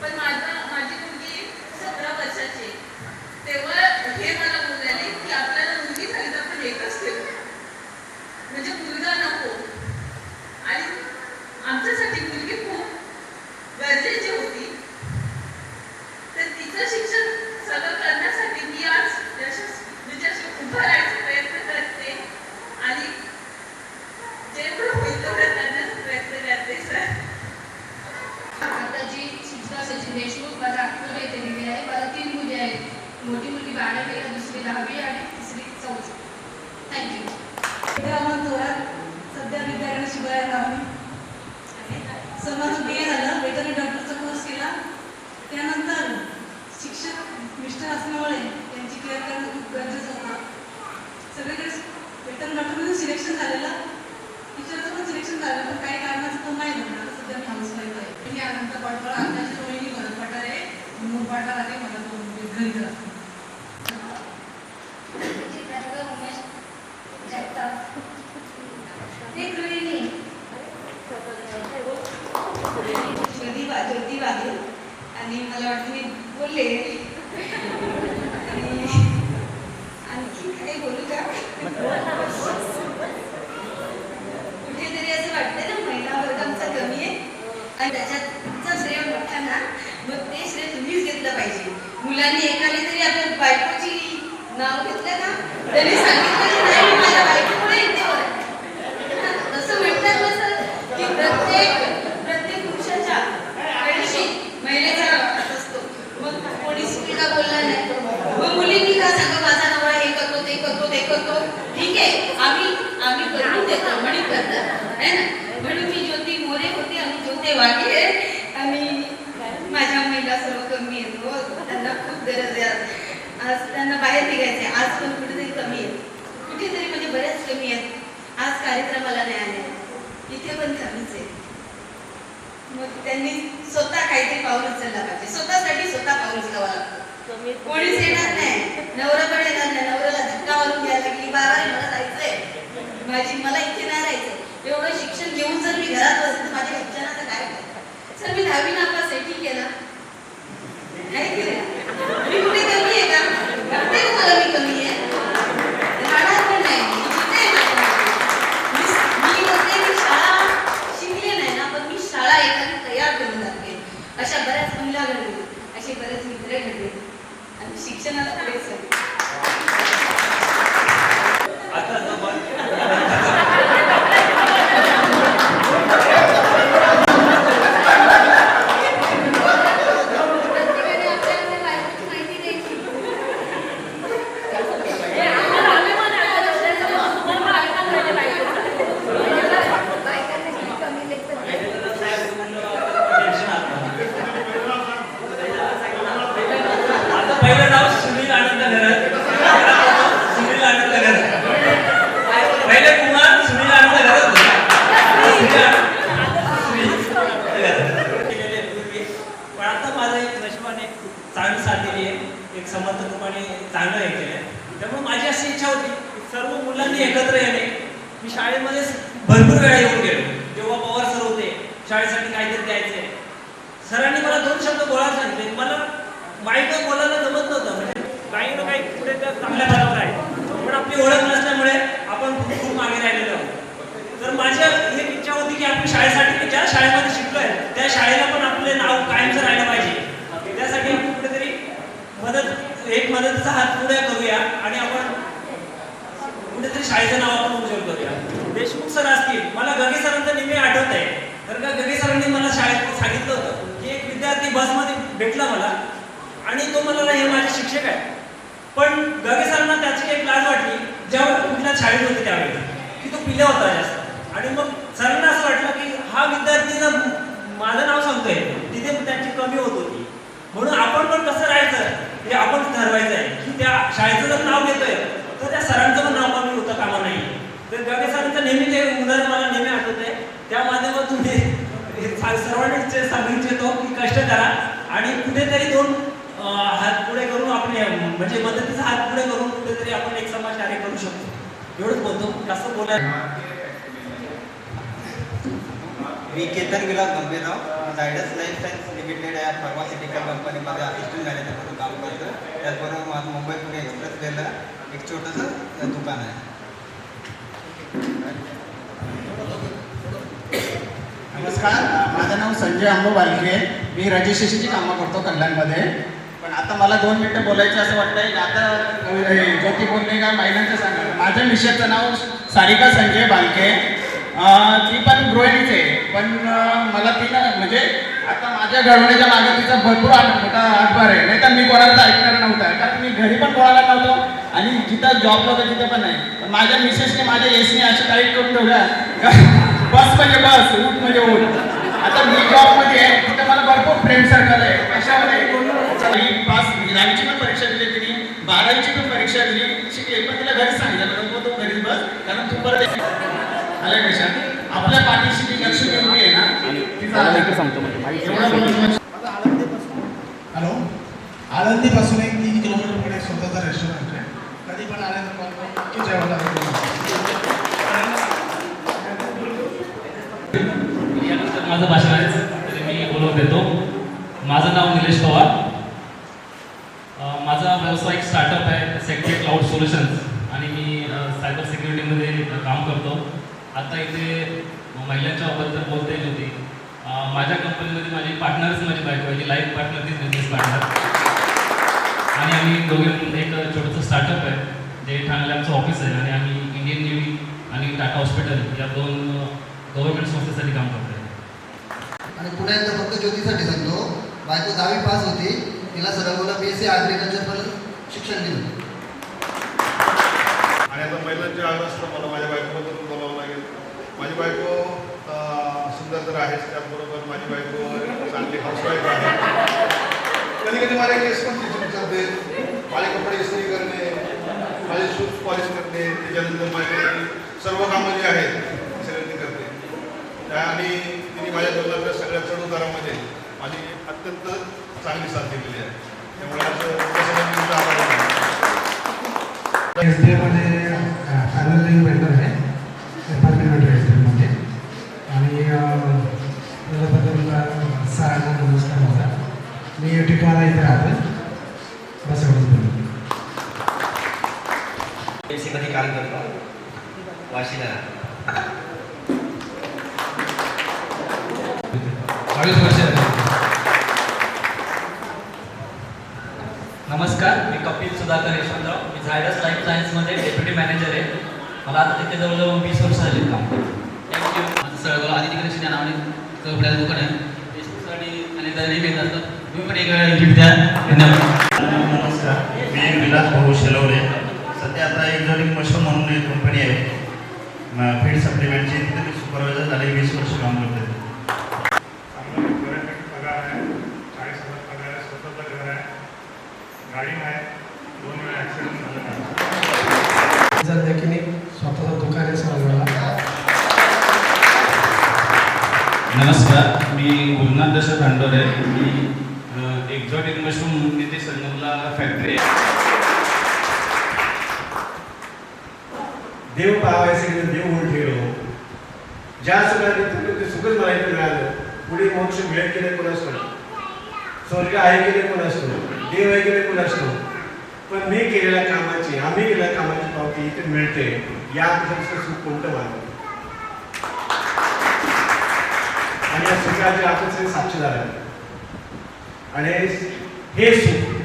पण माझी मुलगी 17 वर्षाची आहे. तेव्हा हे मला बोलले की आपल्याला मुलगी झाली तर आपण एकच ठेवू, म्हणजे मुलगा नको. आणि आमच्यासाठी मुलगी खूप गरजेची होती. तर तिचं शिक्षण सगळं करण्यासाठी मी आज म्हणजे उभं राहायचा प्रयत्न करते आणि जेवढं होईल तेवढं करण्याचा प्रयत्न करते. सर, आताची शिक्षिका सचिन देशमुख, माझ्या अक्कल येथे दिली आहे. मला 3 मुली आहेत. मोठी मुलगी 12वीला, दुसरी 10वी आणि तिसरी 4वी. थँक्यू. सध्या विद्यार्थ्यांना शिकवायला आम्ही समाज BA झालं, वेटरनरी डॉक्टरचा कोर्स केला. त्यानंतर शिक्षक मिस्टर असल्यामुळे त्यांची केअर करणं खूप गरजेचं होतं. सगळीकडे वेटरनरी डॉक्टरमध्ये सिलेक्शन झालेलं, टीचरचं पण सिलेक्शन झालं, पण काही कारणाचं तो नाही झालं. आता सध्या मी हाऊसवाईफ आहे. मी अनंत पाटोळा, आताची रोहिणी भरत पठारे, मोरपाटा राहते. मला तो घरी राहतो. उमेश जगताप, ते गृहिणी ज्योती वाघे आणि मला वाटतं मी बोलले. आणि आणखी काही बोलू का? कुठेतरी असं वाटतं ना, महिला वर्ग आमचा कमी आहे आणि त्याच्यातचं श्रेय मोठ्यांना, मग ते श्रेय तुम्हीच घेतलं पाहिजे. मुलांनी एकाने तरी आपल्या बायकोची नाव घेतलं ना, त्यांनी सांगितलं की नाही माझ्या बायकोमुळे इथे असं म्हणतात ना सर, की प्रत्येक पुरुषाच्या आयुष्यात महिलेचा हात असतो. मग कोणी सुविधा बोलला नाही, मग मुलींनी का सांगा माझा नवरा हे करतो ते करतो ते करतो. ठीक आहे, आम्ही करून देतो म्हणून करतात है ना. म्हणून मी ज्योती मोरे होते आणि ज्योती वाघे आहे आणि माझ्या महिला सर्व कमी आहेत. त्यांना खूप गरज आहे. आज त्यांना बाहेर निघायचं आहे. आज पण कुठेतरी कमी आहेत, कुठेतरी म्हणजे बऱ्याच कमी आहेत. आज कार्यक्रमाला नाही आले, इथे पण कमीच आहे. मग त्यांनी स्वतः काहीतरी पाऊल उचलला पाहिजे. स्वतःसाठी स्वतः पाऊल उचलावं लागतं. कोणीच येणार नाही, नवरा पण येणार नाही. नवऱ्याला धक्का मारून घ्यायला लागली, बाबा रे मला जायचंय, मला इथे नाही राहायचं. एवढं शिक्षण घेऊन जर मी घरात बसते तर माझ्या शिक्षणाचं काय करायचं? सर, मी 10वी नापास आहे, ठीक आहे ना, नाही केलं मी कुठे कमी आहे का? वाटते का मला मी कमी आहे? राहणार पण नाही मी होते. मी शाळा शिकले नाही ना, पण मी शाळा एखादी तयार करून जाते. अशा बऱ्याच महिला घडले, असे बरेच मित्र घडले आणि शिक्षणाला पुढे आता त्यामुळे माझी अशी इच्छा होती की सर्व मुलांनी एकत्र येणे. मी शाळेमध्ये भरपूर वेळा येऊन गेलो. जेव्हा पवार सर होते, शाळेसाठी काहीतरी द्यायचे, सरांनी मला 2 शब्द बोलायला सांगितले. मला माईकवर बोलायला जमत नव्हतं, म्हणजे काही ना काही पुढे त्या चांगल्या बरोबर आहे, पण आपली ओळख नसल्यामुळे आपण खूप मागे राहिलेलो आहोत. तर माझी एक इच्छा होती की आपल्या शाळेसाठी ज्या शाळेमध्ये शिकलोय त्या शाळेला पण आपले नाव कायमचं राहिलं पाहिजे. त्यासाठी आपण कुठेतरी मदतीचा हात पुढे करूया आणि आपण कुठेतरी शाळेचं नाव आपण उज्ज्वल करूया. देशमुख सर असतील, मला गगे सरांचं नेहमी आठवत आहे. तर का गगे सरांनी मला शाळेत सांगितलं होतं की एक विद्यार्थी बसमध्ये भेटला मला आणि तो म्हणाला हे माझे शिक्षक आहे. पण गगे सरांना त्याची एक लाज वाटली जेव्हा कुठल्या शाळेत होते त्यावेळी, की तो पिल्या होता जास्त. आणि मग सरांना असं वाटलं की हा विद्यार्थी जर माझं नाव सांगतोय तिथे त्यांची कमी होत होती, म्हणून आपण पण कसं राहायचं हे आपण ठरवायचं आहे. की त्या शाळेचं जर नाव घेतोय तर त्या सरांचं पण नाव कमी होतं कामा नाही. तर गगे सरांचं नेहमी ते उदाहरण मला नेहमी आठवत आहे. त्या माध्यमातून सर्वांना सांगू इच्छितो की कष्ट करा आणि कुठेतरी 2 हात पुढे करून आपले म्हणजे मदतीचा हात पुढे करून कुठेतरी आपण एक समाज कार्य करू शकतो. एवढंच बोलतो, जास्त बोलायला. मी Ketan Vilas Gambhirrao, Zydus life science limited या फार्मास्युटिकल कंपनीमध्ये असिस्टंट मॅनेजर म्हणून काम करतो. त्याचबरोबर माझं मुंबई पुणे एक्सप्रेसवेला एक छोटंसं दुकान आहे. नमस्कार, माझं नाव संजय अंबो बालके. मी रजिस्ट्रेशनची कामं करतो कल्याणमध्ये. पण आता मला 2 मिनिटं बोलायचं असं वाटतंय की आता ज्योती बोलणे का महिलांचं सांगा. माझ्या मिसेसचं नाव सारिका संजय बालके. ती पण गृहिणीच आहे, पण मला ती ना म्हणजे आता माझ्या घडवण्याच्या मागे तिचा भरपूर मोठा हातभार आहे. नाही तर मी कोणाला ऐकणार नव्हता, कारण मी घरी पण कोणाला नव्हतो आणि जिथं जॉब होतं तिथं पण नाही. पण माझ्या मिसेसने माझ्या एसने अशी टाईट करून ठेवल्या बस म्हणजे बस, उठ म्हणजे उठ. आता मी जॉबमध्ये आहे, तिथं मला भरपूर फ्रेंड सर्कल आहे. कशामध्ये पास 11वीची पण परीक्षा दिली तिने, 12वीची पण परीक्षा दिली, शिकले. पण तिला घरीच सांगितलं तू घरीच बस, कारण तू परत आल्या कशा आपल्या पाठीशी जी लक्ष्मी उभी आहे ना तिचा हॅलो, आळंदीपासून एक 3 किलोमीटर पुढे स्वतःचा रेस्टॉरंट आहे. कधी पण आले तर मला नक्की जेवायला माझं भाषण आहे तरी मी बोलवून देतो. माझं नाव निलेश पवार. माझा व्यावसायिक स्टार्टअप आहे सेक्युरिटी क्लाउड सोल्युशन्स आणि मी सायबर सिक्युरिटीमध्ये काम करतो. आता इथे महिलांच्या बद्दल बोलता येत होती. माझ्या कंपनीमध्ये माझी पार्टनर्स माझी बायको आहे, लाईफ पार्टनर ती बिझनेस पार्टनर. आणि आम्ही दोघे एक छोटंसं स्टार्टअप आहे जे ठाण्याला आमचं ऑफिस आहे आणि आम्ही इंडियन नेव्ही आणि टाटा हॉस्पिटल या 2 गव्हर्नमेंट संस्थेसाठी काम करतो. आणि पुन्हा एकदा फक्त ज्योतीसाठी सांगतो, बायको 10वी पास होती, तिला सरवला BSc ॲग्रिकल्चर पण शिक्षण दिलं. आणि आता महिलांचे आग्रह असतं मला माझ्या बायकोबद्दल बोलावं लागेल. माझी बायको सुंदर तर आहेच, त्याचबरोबर माझी बायको चांगली हाऊसवाईफ आहे. कधी कधी मला केस पण तिची विचारते, माझे कपडे इस्त्री करणे, माझे शूज पॉलिश करणे, त्याच्यानंतर माझे सर्व कामं जी आहेत ती सगळी ती करते. आणि तिने माझ्या जीवनातल्या सगळ्या चढउतारामध्ये माझी अत्यंत चांगली साथ दिलेली आहे. त्यामुळे असं आभार आहे. SDAमध्ये फॅनलिंग वेंडर आहे, डिपार्टमेंट SDAमध्ये. आणि त्याबद्दल सरांना नमस्कार माझा. मी ठिकाणा इथे राहतो. बस एवढंच बोलतो. मध्ये काम करतो वाशीला. 22 वर्ष झाली. नमस्कार, मी कपिल सुधाकर यशवंतराव. मी झायडस लाईफ सायन्समध्ये डेप्युटी मॅनेजर आहे. मला आता तिथे जवळजवळ 20 वर्ष झाले काम. थँक्यू. माझं सगळं आदित्य गणेशच्या नावाने चौपड्याचं दुकान आहे. देशमुखसाठी अनेकदा नेहमी येत असतात. तुम्ही पण एक वेळा इन्व्हिट द्या. धन्यवाद. नमस्कार, मी विलास भाऊ शेलवले. सध्या आता एक्झॉटिक मशरूम म्हणून एक कंपनी आहे फीड सप्लिमेंटची, तिथे मी सुपरवायझर झाले. 20 वर्ष काम करतो. पगार आहे, 40,000 पगार आहे, स्वतःचं घर आहे, गाडी आहे, 2 वेळा ॲक्सिडेंट झाला. जर देखील स्वतःचं दुकान आहे सगळ्याला. नमस्कार, मी गुरुनाथ दशरथ भांडोरे. मी एक्झॉटिक मशरूम इथे संगमला फॅक्टरी आहे. देव पाहायचे देव म्हणून ठेवलो. ज्या सुखाने ते सुखच मला इथे मिळालं, पुढे मोक्ष मिळत गेले कोण असतो, स्वर्ग आहे गेले कोण असतो, देव आहे गेले कोण असतो, पण मी केलेल्या कामाची, आम्ही केलेल्या कामाची पावती इथे मिळते. यापेक्षा सुख कोणतं मानव आणि या सुखाचे आपण सगळे साक्षीदार आहे. आणि हे सुख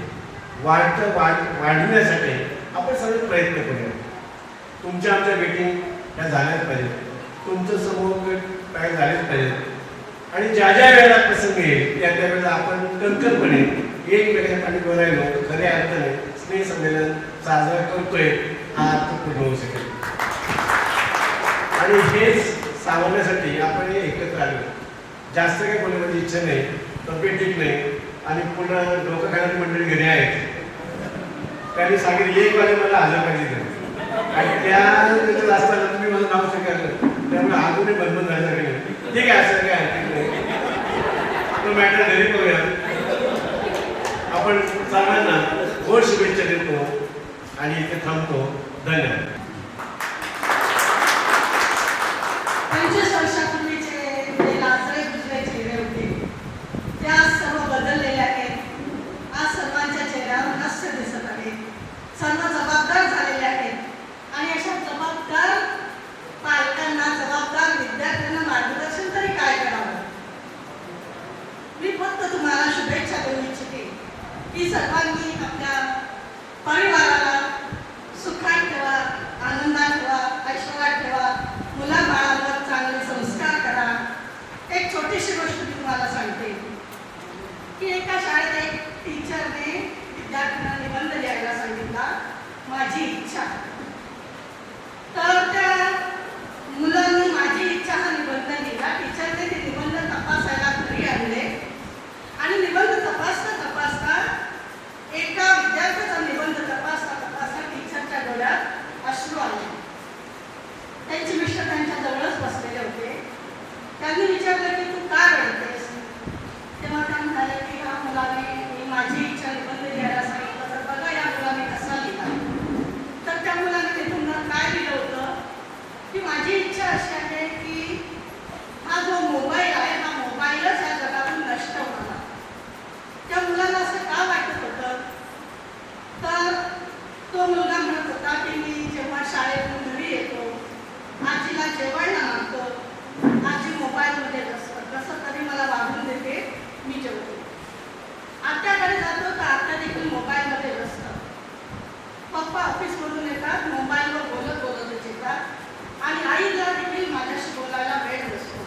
वाढविण्यासाठी आपण सगळे प्रयत्न करूया. तुमच्या आमच्या मीटिंग ह्या झाल्याच पाहिजे, तुमचं समूह काय झालेच पाहिजे. आणि ज्या ज्या वेळेला प्रसंग येईल त्या वेळेला आपण कणकरपणे एकमेकांसाठी बोलायलो खऱ्या अर्थाने स्नेह संमेलन साजरा करतोय हा अर्थ पूर्ण होऊ शकेल. आणि हेच सावरण्यासाठी आपण हे एकत्र आलो. जास्त काही बोलण्याची इच्छा नाही, तब्येत ठीक नाही आणि पुन्हा डोकं खाण्याची मंडळी घरी आहेत. त्यांनी सांगितलं एक वाजे मला आलं पाहिजे आणि त्या असताना तुम्ही माझं नाव स्वीकारलं, त्यामुळे अजूनही बंधन झालं की नाही. ठीक आहे, असं काय हरकत नाही, तो मॅटर घरी करूया. आपण सर्वांना गोड शुभेच्छा देतो आणि इथे थांबतो. धन्यवाद. 25 वर्षापूर्वीचे जे लाजरे बुजरे चेहरे होते ते आज सर्व बदललेले आहेत. आज सर्वांच्या चेहऱ्यावर हास्य दिसत आहे. सर्व जबाबदार झालेले आहेत आणि अशा जबाबदार पालकांना, जबाबदार विद्यार्थ्यांना मार्गदर्शन तरी काय करावं. मी फक्त तुम्हाला शुभेच्छा देऊ इच्छिते की सर्वांनी आपल्या परिवाराला सुखात ठेवा, आनंदात ठेवा, ऐश्वर्यात ठेवा, मुलाबाळांवर चांगले संस्कार करा. एक छोटीशी गोष्ट मी तुम्हाला सांगते की एका शाळेत एक टीचरने विद्यार्थ्यांना निबंध लिहायला सांगितला, माझी इच्छा. तर त्या मुलांनी माझी इच्छा हा निबंध लिहिला. टीचरने ते निबंध तपासायला घरी आणले आणि निबंध तपासता एका विद्यार्थ्याचा निबंध तपासता टीचरच्या डोळ्यात अश्रू आले. त्यांचे मिस्टर त्यांच्या जवळच बसलेले होते. त्यांनी विचारलं की तू का रडतेस. तेव्हा त्या म्हणाले की ह्या मुलाने मी माझी इच्छा निबंध लिहायला सांगितलं, तर बघा या मुलाने कसा लिहिला. तर त्या मुलाने तिथून काय लिहिलं होतं की माझी इच्छा अशी आहे की हा जो मोबाईल आहे हा मोबाईलच या जगातून नष्ट व्हावा. त्या मुलाला असं का वाटत होतं, तर तो मुलगा म्हणत होता की मी जेव्हा शाळेतून घरी येतो, आजीला जेवायला मागतो, आजी मोबाईलमध्ये कसं तरी मला वागून देते, मी जेवतो. आत्याकडे जातो तर आत्या देखील मोबाईलमध्ये बसतात. पप्पा ऑफिसमधून येतात, मोबाईलवर बोलतच येतात आणि आईला देखील माझ्याशी बोलायला वेळ नसतो.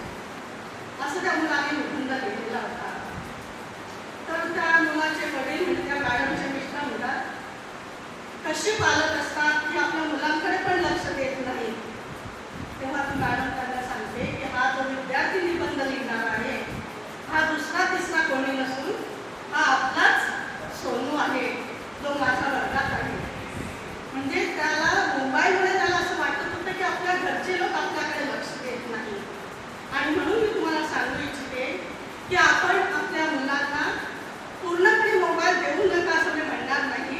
असं त्या मुलाने निबंध लिहिलेला होता. तर त्या मुलाचे वडील म्हणजे त्या मॅडमचे मिस्टर म्हणतात, कशी पालक असतात की आपल्या मुलांकडे पण लक्ष देत नाही. तेव्हा ती मॅडम त्यांना सांगते की हा जो विद्यार्थी निबंध लिहिणार आहे हा दुसरा तिसरा कोणी नसून हा आपलाच सोनू आहे, जो माझ्या वर्गात आहे. म्हणजे त्याला मोबाईलमुळे त्याला असं वाटत होतं की आपल्या घरचे लोक आपल्याकडे लक्ष देत नाही. आणि म्हणून मी तुम्हाला सांगू इच्छिते की आपण आपल्या मुलांना पूर्णपणे मोबाईल देऊ नका असं मी म्हणणार नाही,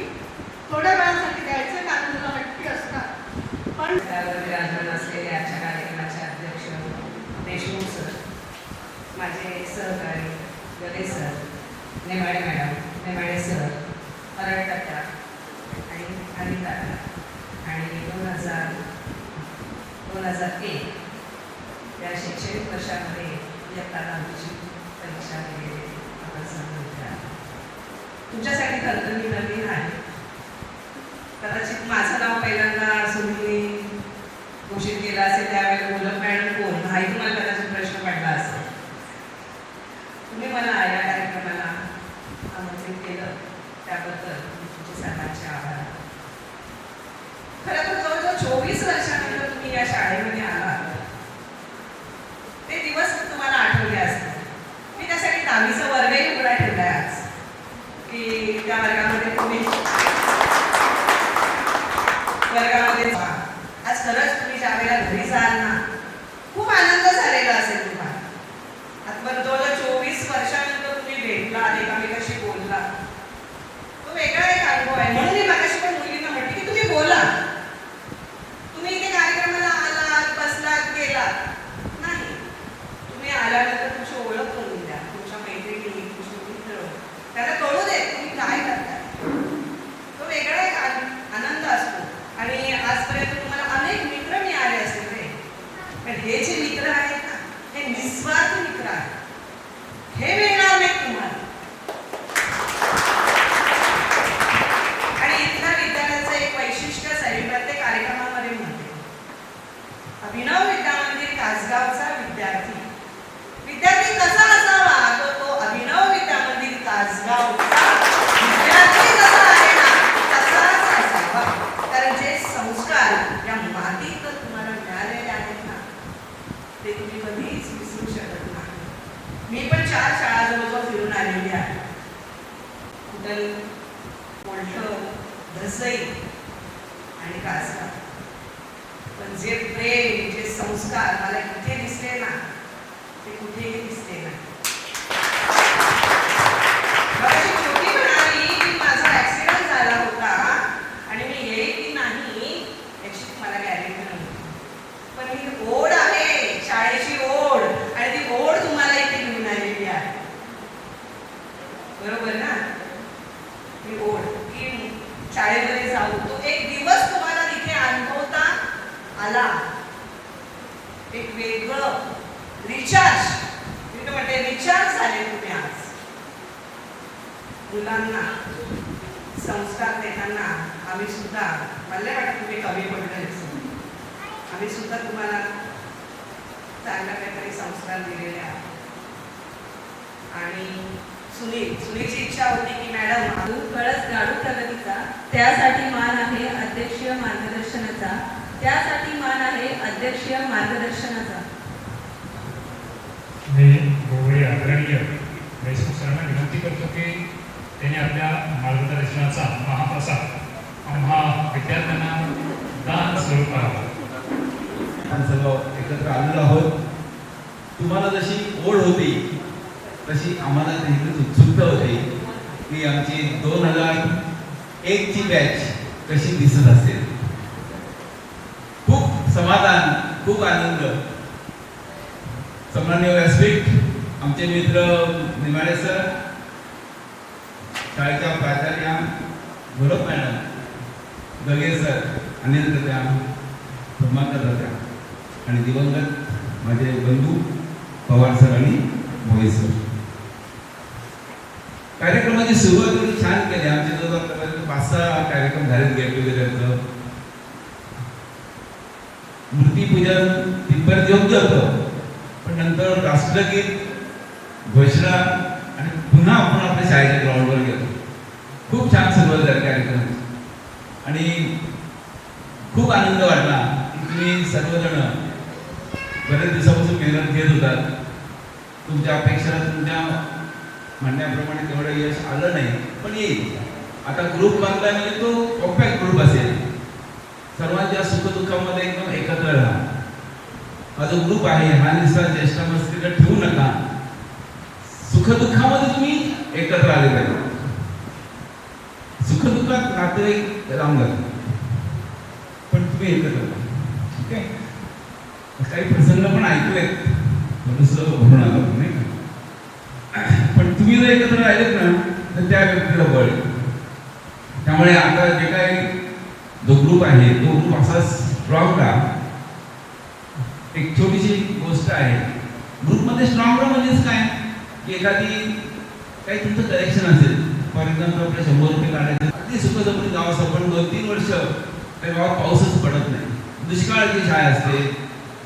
थोड्या वेळासाठी द्यायचं, कारण मुलं हट्टी असतात. पण विराजमान असलेले आजच्या कार्यक्रमाचे अध्यक्ष देशमुख सर, माझे सहकारी Gale sir, Nemade madam, Nemade sir, Paraltakka आणि अनिता आणि 2001 या शैक्षणिक वर्षामध्ये इयत्ता 9ची परीक्षा वगैरे आपण सांगितल्या. तुमच्यासाठी तंत्रज्ञान नवीन आहे. कदाचित माझं नाव पहिल्यांदा सुनीलने घोषित केलं असेल, त्यावेळेला मुलं मॅडम कोण हाही तुम्हाला कदाचित प्रश्न पडला असेल. तुम्ही मला या कार्यक्रमाला आमंत्रित केलं त्याबद्दल तुमचे सर्वांचे आभार. खरं तर जवळजवळ 24 वर्षानंतर तुम्ही या शाळेमध्ये आलात ते दिवस तुम्हाला आठवले असतील. मी त्यासाठी 10वीचा वर्गही उघडा ठेवलाय आज की त्या वर्गामध्ये तुम्ही आज खरंच तुम्ही ज्या वेळेला घरी जाल ना खूप आनंद झालेला असेल तुम्हाला. आता जवळजवळ 24 वर्षानंतर तुम्ही भेटला, एकामेकाशी बोलला, तो वेगळा अभिनव विद्यामंदिर कासगावचा विद्यार्थी कसा असावा तो अभिनव विद्यामंदिर कासगावचा विद्यार्थी जसा आहे ना तसाच असावा. कारण जे संस्कार या मातीत तुम्हाला मिळालेले आहेत ना ते तुम्ही कधीच विसरू शकत नाही. मी पण 4 शाळा जवळजवळ फिरून आलेली आहे. कुठल, मोलठण, धसई आणि कासगाव. पण जे प्रेम, जे संस्कार मला कुठे दिसले ना ते कुठेही दिसले नाही. माझी छोटी म्हणाली की माझा ऍक्सिडेंट झाला होता आणि मी येईल की नाही याची मला गॅरंटी नव्हती. पण ही ओढ आहे, शाळेची ओढ, आणि ती ओढ तुम्हाला इथे घेऊन आलेली आहे. बरोबर ना? ती ओढ की शाळेमध्ये जाऊ, तो एक दिवस तुम्हाला तिथे अनुभवता आला. एक वेगळं रिचार्ज, मी म्हणते रिचार्ज झाले तुम्ही आज. मुलांना संस्कार देताना आम्ही सुद्धा, मला वाटतं तुम्ही कमी पडले, आम्ही सुद्धा तुम्हाला चांगल्या काहीतरी संस्कार दिलेले आहेत. आणि सुनीलची इच्छा होती की मॅडम कळस गाडू प्रगतीचा, त्यासाठी मान आहे अध्यक्षीय मार्गदर्शनाचा, त्यासाठी मान आहे अध्यक्षीय मार्गदर्शनाचा. मी गोवळे आदरणीय देशमुख सरांना विनंती करतो की त्यांनी आपल्या मार्गदर्शनाचा महाप्रसाद आम्हा विद्यार्थ्यांना दान स्वरूप करावा. आपण सर्व एकत्र आलेलो आहोत. तुम्हाला जशी ओढ होती तशी आम्हाला देखील उत्सुकता होती की आमची 2001 ची बॅच कशी दिसत असेल. खूप समाधान, खूप आनंद. सन्माननीय व्यासपीठ, आमचे मित्र निमाडे सर, शाळेच्या प्राचार्या गौरव मॅडम, गगे सर, अनिल तात्या, प्रभाकर तात्या आणि दिवंगत माझे बंधू पवार सर आणि मोहित सर. कार्यक्रमाची सुरुवात छान केली. आमचे जवळजवळ 5-6 कार्यक्रम झालेत गेट टुगेदरचं. मूर्तीपूजन तिथपर्यंत योग्य होतं, पण नंतर राष्ट्रगीत, घोषणा आणि पुन्हा आपण आपल्या शाळेच्या ग्राउंडवर गेलो. खूप छान सुरुवात झाली कार्यक्रमाची आणि खूप आनंद वाटला की तुम्ही सर्वजण बरेच दिवसापासून मेहनत घेत होतात. तुमच्या अपेक्षा, तुमच्या म्हणण्याप्रमाणे तेवढं यश आलं नाही, पण येईल. आता ग्रुप बांधला म्हणजे तो कॉम्पॅक्ट ग्रुप असेल. सर्वांच्या सुखदुःखामध्ये एकदम एकत्र राहा. हा जो ग्रुप आहे हा निस्ता ज्येष्ठावस्थेला ठेवू नका. सुखदुःखामध्ये तुम्ही एकत्र आले पाहिजे. सुखदुःखात नातेवाईक राहून जातात, पण तुम्ही एकत्र राहा. ठीक आहे. काही प्रसंग पण ऐकलेत, थोडंसं म्हणून आलं नाही का, पण तुम्ही जर एकत्र राहिलेत ना तर त्या व्यक्तीला बळ. त्यामुळे आता जे काही जो ग्रुप आहे तो ग्रुप असा स्ट्रॉंग राहा. एक छोटीशी गोष्ट आहे, ग्रुपमध्ये स्ट्रॉंग राहा म्हणजेच काय की एखादी काही तुमचं कलेक्शन असेल, फॉर एक्झाम्पल आपल्या 100 रुपये काढायचे, अगदी सुखसमृद्ध गाव असं, पण 2-3 वर्ष त्या गावात पाऊसच पडत नाही, दुष्काळाची छाया असते,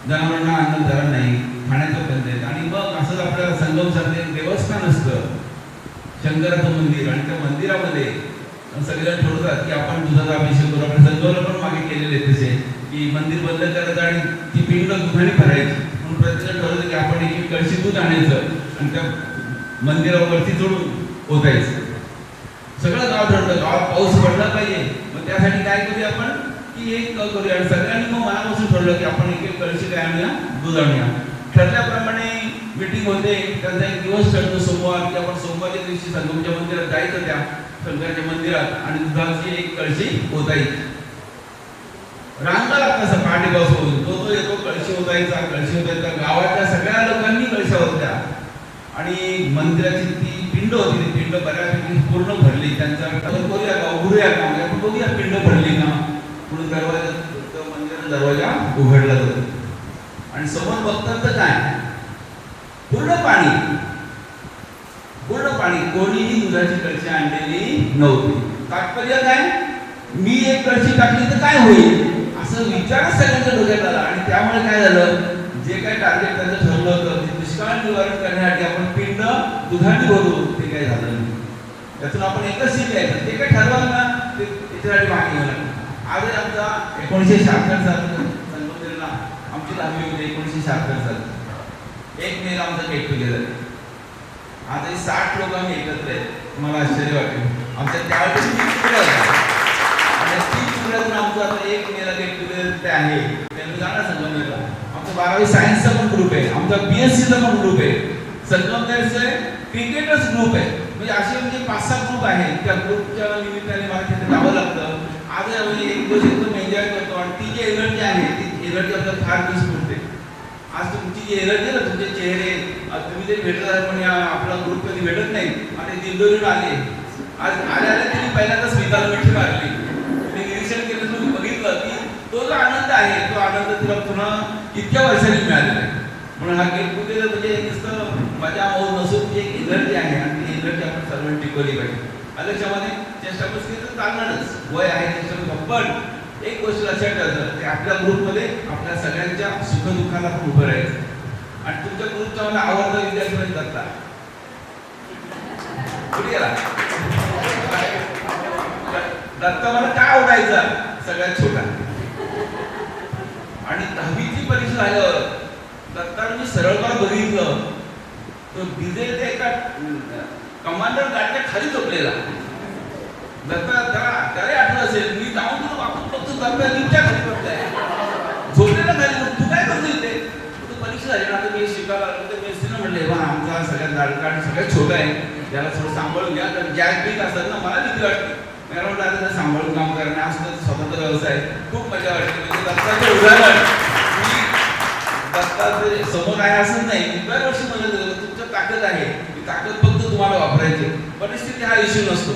जनावरांना अन्न धरण नाही, खाण्याचं बंद, आणि मग असंच आपल्या संगमसारखे देवस्थान असतं, शंकराचं मंदिर, आणि त्या मंदिरामध्ये सगळेजण ठरवतात की आपण दुधाचा अभिषेक करू. आपल्या संगमला पण मागे केलेले तसे की मंदिर बंद करायचं आणि ती पिंड दुधाने भरायची. म्हणून प्रत्येकजण ठरवलं की आपण एक कळशी दूध आणायचं आणि त्या मंदिरावरती जोडून ओतायचं. सगळं गाव ठरतं, गावात पाऊस पडला पाहिजे, मग त्यासाठी काय करूया आपण की एक करूया. आणि सगळ्यांनी मग मनापासून ठरवलं की आपण एक कळशी काय आणूया, दूध आणूया. ठरल्याप्रमाणे मीटिंग होते. त्यांचा एक दिवस ठरतो सोमवार, की आपण सोमवारच्या दिवशी संगमच्या मंदिरात जायचं, त्या शंकराच्या मंदिरात, आणि दुधाची एक कळशी ओतायची. रांगा लागतात पहाटेपासून, तो येतो कळशी ओतायचा. गावातल्या सगळ्या लोकांनी कळशा होत्या आणि मंदिराची ती पिंड होती, ती पिंड बऱ्यापैकी पूर्ण भरली. त्यांचा करूया का, उघडूया का, आपण बघूया पिंड भरली का. म्हणून मंदिराचा दरवाजा उघडला जातो आणि समोर बघतात तर काय, पूर्ण पाणी, कोणीही दुधाची कळशी आणलेली नव्हती. तात्पर्य काय, मी एक कळशी टाकली तर काय होईल असं विचार सगळ्यांच्या डोक्यात आला. आणि त्यामुळे काय काय झालं, जे काय टार्गेट त्यांचं ठरलं होतं ते दुष्काळ निवारण करण्यासाठी आपण पिंड दुधाने भरू, ते काय झालं नाही. त्यातून आपण एकच शिकायचं, ते काय ठरवलं ना ते त्याच्यासाठी मागे घेऊन आजही आमचा 1976 साल संगमनेरला आमची दहावी होती. 1976 साल 1 मेला आमचा गेट टुगेदर. आता 60 लोक आम्ही एकत्र आहेत. तुम्हाला आश्चर्य वाटेल, आमच्या त्यावेळेस 3 पिढ्या होत्या आणि 3 पिढ्यातून आमचं आता 1 मेला गेट टुगेदर ते आहे. त्यांनी जाणार संगमनेरला. आमचा 12वी सायन्सचा पण ग्रुप आहे, आमचा BSCचा पण ग्रुप आहे, संगमनेरचा क्रिकेटर्स ग्रुप आहे. म्हणजे असे म्हणजे 5-6 ग्रुप आहेत. त्या ग्रुपच्या निमित्ताने मला तिथे जावं लागतं. आज आम्ही एक दिवस एकदम एन्जॉय करतो आणि ती जी एनर्जी आहे ती एनर्जी आपल्याला फार मिस होते. आज तुमची जी एनर्जी ना, तुमचे चेहरे तुम्ही जे भेटत आहे पण या आपला ग्रुप कधी भेटत नाही आणि दिंडोरीवर आले. आज आल्या त्यांनी पहिल्यांदा स्मिताला मिठी मारली. ते निरीक्षण केलं, तुम्ही बघितलं की तो जो आनंद आहे तो आनंद तुला पुन्हा इतक्या वर्षांनी मिळालेला आहे. म्हणून हा गेट टुगेदर म्हणजे नुसतं मजा मौज नसून जी एक एनर्जी आहे आणि ती एनर्जी आपण सर्वांनी टिकवली पाहिजे. लक्षामध्ये चेष्टा मस्ती तर चालणारच, वय आहे त्याच्यावर. पण एक गोष्ट लक्षात ठेवायचं, की आपल्या ग्रुपमध्ये आपल्या सगळ्यांच्या सुखदुःखाला पण उभं राहायचं. आणि तुमच्या ग्रुपचा मला आवडता विद्यार्थी म्हणजे दत्ता. कुठे गेला दत्ता? मला काय आवडायचा, सगळ्यात छोटा. आणि 10वीची परीक्षा झाल्यावर दत्ताला मी सरळपणे बघितलं, तो डिझेल ते एका कमांडर गाडीच्या खाली झोपलेला. दत्ता त्याला आठवत असेल, मी जाऊन तुला वापरून बघतो, दत्ता नीटच्या खाली बसलाय, झोपलेला खाली. तू काय करतो इथे? तू परीक्षा झाली ना, तर मी शिकायला लागलो. मी असते ना म्हणले, वा आमचा सगळ्यात लाडका आणि सगळ्यात छोटा आहे, त्याला थोडं सांभाळून घ्या. तर जॅक बीक असतात ना, मला भीती वाटते. मला वाटतं आता सांभाळून काम करणं असतं स्वतंत्र व्यवसाय, खूप मजा वाटते. म्हणजे दत्ताचं उदाहरण दत्ताचं समोर आहे असं नाही. दरवर्षी मदत करतो. तुमचं ताकद आहे, ती ताकद फक्त तुम्हाला वापरायची. परिस्थिती हा इश्यू नसतो.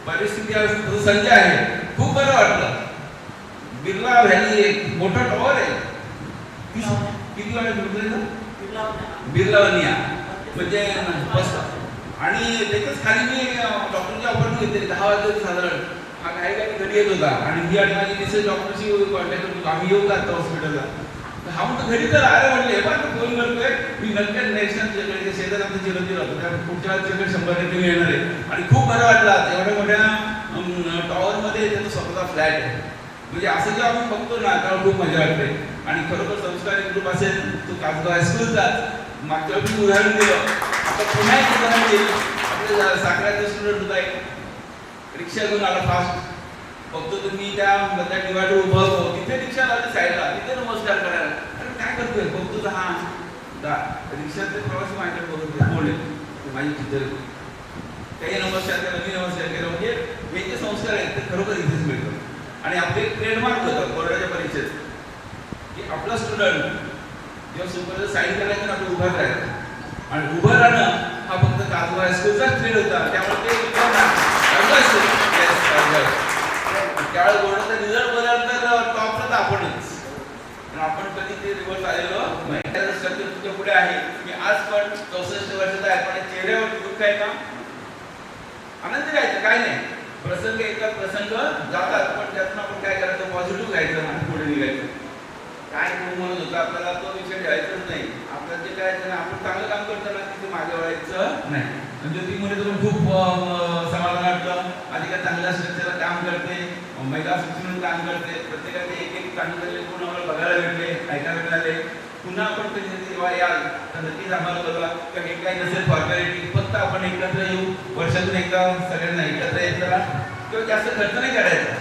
परिस्थिती हा संजय आहे. खूप बरं वाटलं. बिर्ला व्हॅली एक मोठा टॉवर आहे. किती वाटत बिर्ला वनिया म्हणजे आणि त्याच्याच खाली मी डॉक्टरची अपॉइंटमेंट घेतली 10 वाजता साधारण. हा काही घरी येत होता आणि मी आणि माझी मिसेस डॉक्टरशी कॉन्टॅक्ट करतो, आम्ही येऊ का आता हॉस्पिटलला. हा म्हणतो घरी तर आलं म्हटले, पण फोन करतोय मी नक्की नेक्स्ट टाइम शेजार आमचं चिरंजीव होतो, त्या पुढच्या वेळेस 100% मी येणार आहे. आणि खूप बरं वाटलं. एवढ्या मोठ्या टॉवरमध्ये त्याचा स्वतःचा फ्लॅट आहे. म्हणजे असं जेव्हा आपण बघतो ना तेव्हा खूप मजा वाटते. आणि खरोखर संस्कारी ग्रुप असेल तो कासगाव हायस्कूलचा मागच्या वेळी उदाहरण दिलं. आता पुन्हा एक उदाहरण दिलं. आपल्या साखराचा स्टुडंट होता, रिक्षा घेऊन आला फास्ट. बघतो तुम्ही त्या डिवायडर उभं होतो, तिथे रिक्षा लावली साईडला, तिथे नमस्कार करायला. अरे काय करतोय? बघतो तर हा रिक्षाचे प्रवासी माझ्याकडे बघतो, बोलले माझी टीचर, काही नमस्कार केला, मी नमस्कार केला. म्हणजे हे जे संस्कार आहेत ते खरोखर इथेच मिळतात. आणि आपले ट्रेडमार्क होतं बोर्डाच्या परीक्षेत की आपला स्टुडंट जेव्हा सुपरवायझर साईन करायचं ना, आपण उभं राहायचं. आणि उभं राहणं हा फक्त कासगाव हायस्कूलचाच ट्रेड होता. त्यामुळे ते त्यावेळेस बोर्डाचा रिझल्ट बदल तर टॉपला तर आपणच. आपण कधी ते रिव्हर्स आलेलो नाही. तुमच्या पुढे आहे मी आज पण 64 वर्षाचा आहे, पण चेहऱ्यावर दुःख आहे का? आनंदी राहायचं, काय नाही. प्रसंग येतात, प्रसंग जातात, पण त्यातून आपण काय करायचं, पॉझिटिव्ह घ्यायचं आणि पुढे निघायचं. काय म्हणत होतं आपल्याला तो विषय ठेवायचाच नाही. आपल्याला जे काय आपण चांगलं काम करताना तिथे मागे वळायचं नाही. म्हणजे ती मुले तुम्ही खूप समाधान वाटलं. आधी काय चांगल्या स्ट्रक्चरला काम करते, महिला शिक्षण काम करते, प्रत्येकाचे एक एक चांगले गुण आम्हाला बघायला भेटले, ऐकायला मिळाले. पुन्हा आपण कधी जेव्हा याल तर नक्कीच आम्हाला बघा की हे काही नसेल फॉर्मॅलिटी, फक्त आपण एकत्र येऊ, वर्षातून एकदा सगळ्यांना एकत्र यायचं किंवा जास्त खर्च नाही करायचा.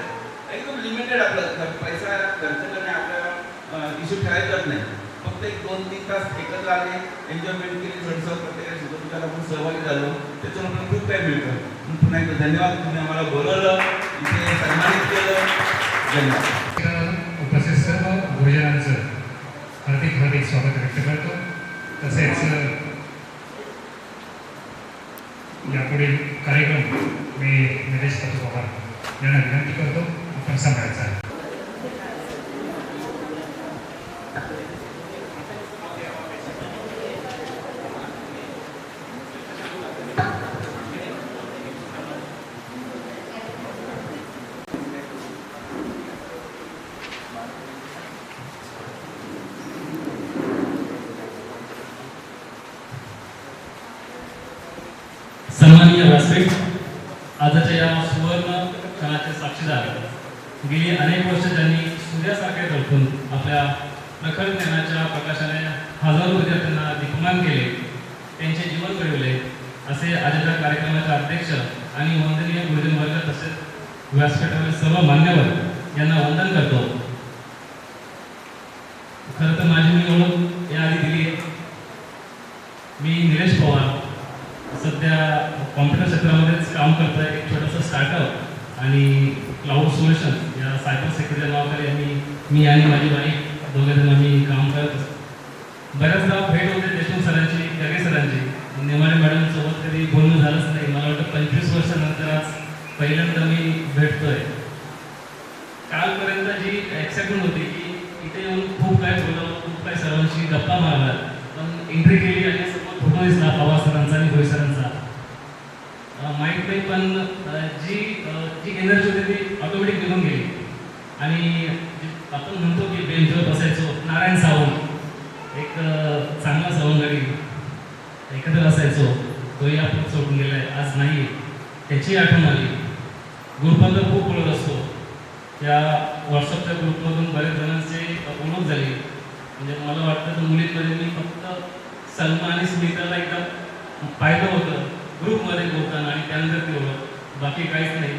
एकदम लिमिटेड आपलं पैसा खर्च करणे आपल्याला इश्यू ठेवायचाच नाही. फक्त एक 2-3 तास एकत्र आले, एन्जॉयमेंट केली, थोडंसं प्रत्येकाच्या सुखदुःखाला आपण सहभागी झालो, त्याच्यावर आपल्याला खूप काही मिळतं. पुन्हा एकदा धन्यवाद. तुम्ही आम्हाला बोलवलं, इथे सन्मानित केलं. धन्यवाद. उपस्थित सर्व गुरुजनांचं हार्दिक स्वागत व्यक्त करतो. तसेच यापुढील कार्यक्रम मी निलेश पवार यांना विनंती करतो आपण सांभाळायचा आहे. सन्माननीय व्यासपीठ, आजच्या या सुवर्ण क्षणाचे साक्षीदार, गेली अनेक वर्ष त्यांनी सूर्यासारखे झळकून आपल्या प्रखर ज्ञानाच्या प्रकाशाने हजारो विद्यार्थ्यांना दीपमान केले, त्यांचे जीवन घडविले, असे आजच्या कार्यक्रमाचे अध्यक्ष आणि वंदनीय गुरुजन वर्ग तसेच व्यासपीठावरील सर्व मान्यवर यांना वंदन करतो. खरं तर माझी मी ओळख याआधी दिली आहे. मी निलेश पवार, सध्या कॉम्प्युटर क्षेत्रामध्येच काम करतो आहे. एक छोटंसं स्टार्टअप आणि क्लाउड सोल्युशन या सायबर सिक्युरिटीच्या नावाखाली मी आणि माझी वाईफ दोघेजण आम्ही काम करत असतो. बऱ्याचदा भेट होते देशमुख सरांची, जगे सरांची, नेमाडे मॅडमसोबत कधी बोलणं झालंच नाही. मला वाटतं 25 वर्षानंतर आज पहिल्यांदा मी भेटतोय. कालपर्यंत जी एक्साइटमेंट होती की इथे येऊन खूप काय बोललो, खूप काय सर्वांशी गप्पा मारला, पण एंट्री केली आणि समोर फोटो दिसला पवार सरांचा आणि भोई सरांचा. माहीत नाही, पण जी एनर्जी होती ती ऑटोमॅटिक निघून गेली. आणि आपण म्हणतो की बेंचवर बसायचो, नारायण सावंत एक चांगला सवंगडी एकत्र असायचो, तोही आपण सोडून गेलाय, आज नाही. त्याची आठवण आली. ग्रुपबद्दल खूप बोलत असतो. या व्हॉट्सअपच्या ग्रुपमधून बऱ्याच जणांची ओळख झाली. म्हणजे मला वाटतं तर मुलींमध्ये मी फक्त सलमा आणि स्मिताला एकदा पाहिलं होतं ग्रुपमध्ये बोलताना आणि त्यानंतर ती ओळख, बाकी काहीच नाही.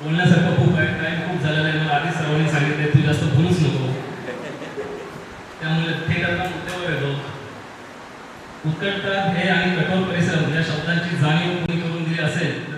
बोलण्यासारखं खूप आहे, टाईम खूप झालेला आहे. मला आधीच सर्वांनी सांगितलं तू जास्त बोलूच नको. त्यामुळे थेट आता मुद्द्यावर येतो. उत्कटता हे आणि कठोर परिसर या शब्दांची जाणीव कोणी करून दिली असेल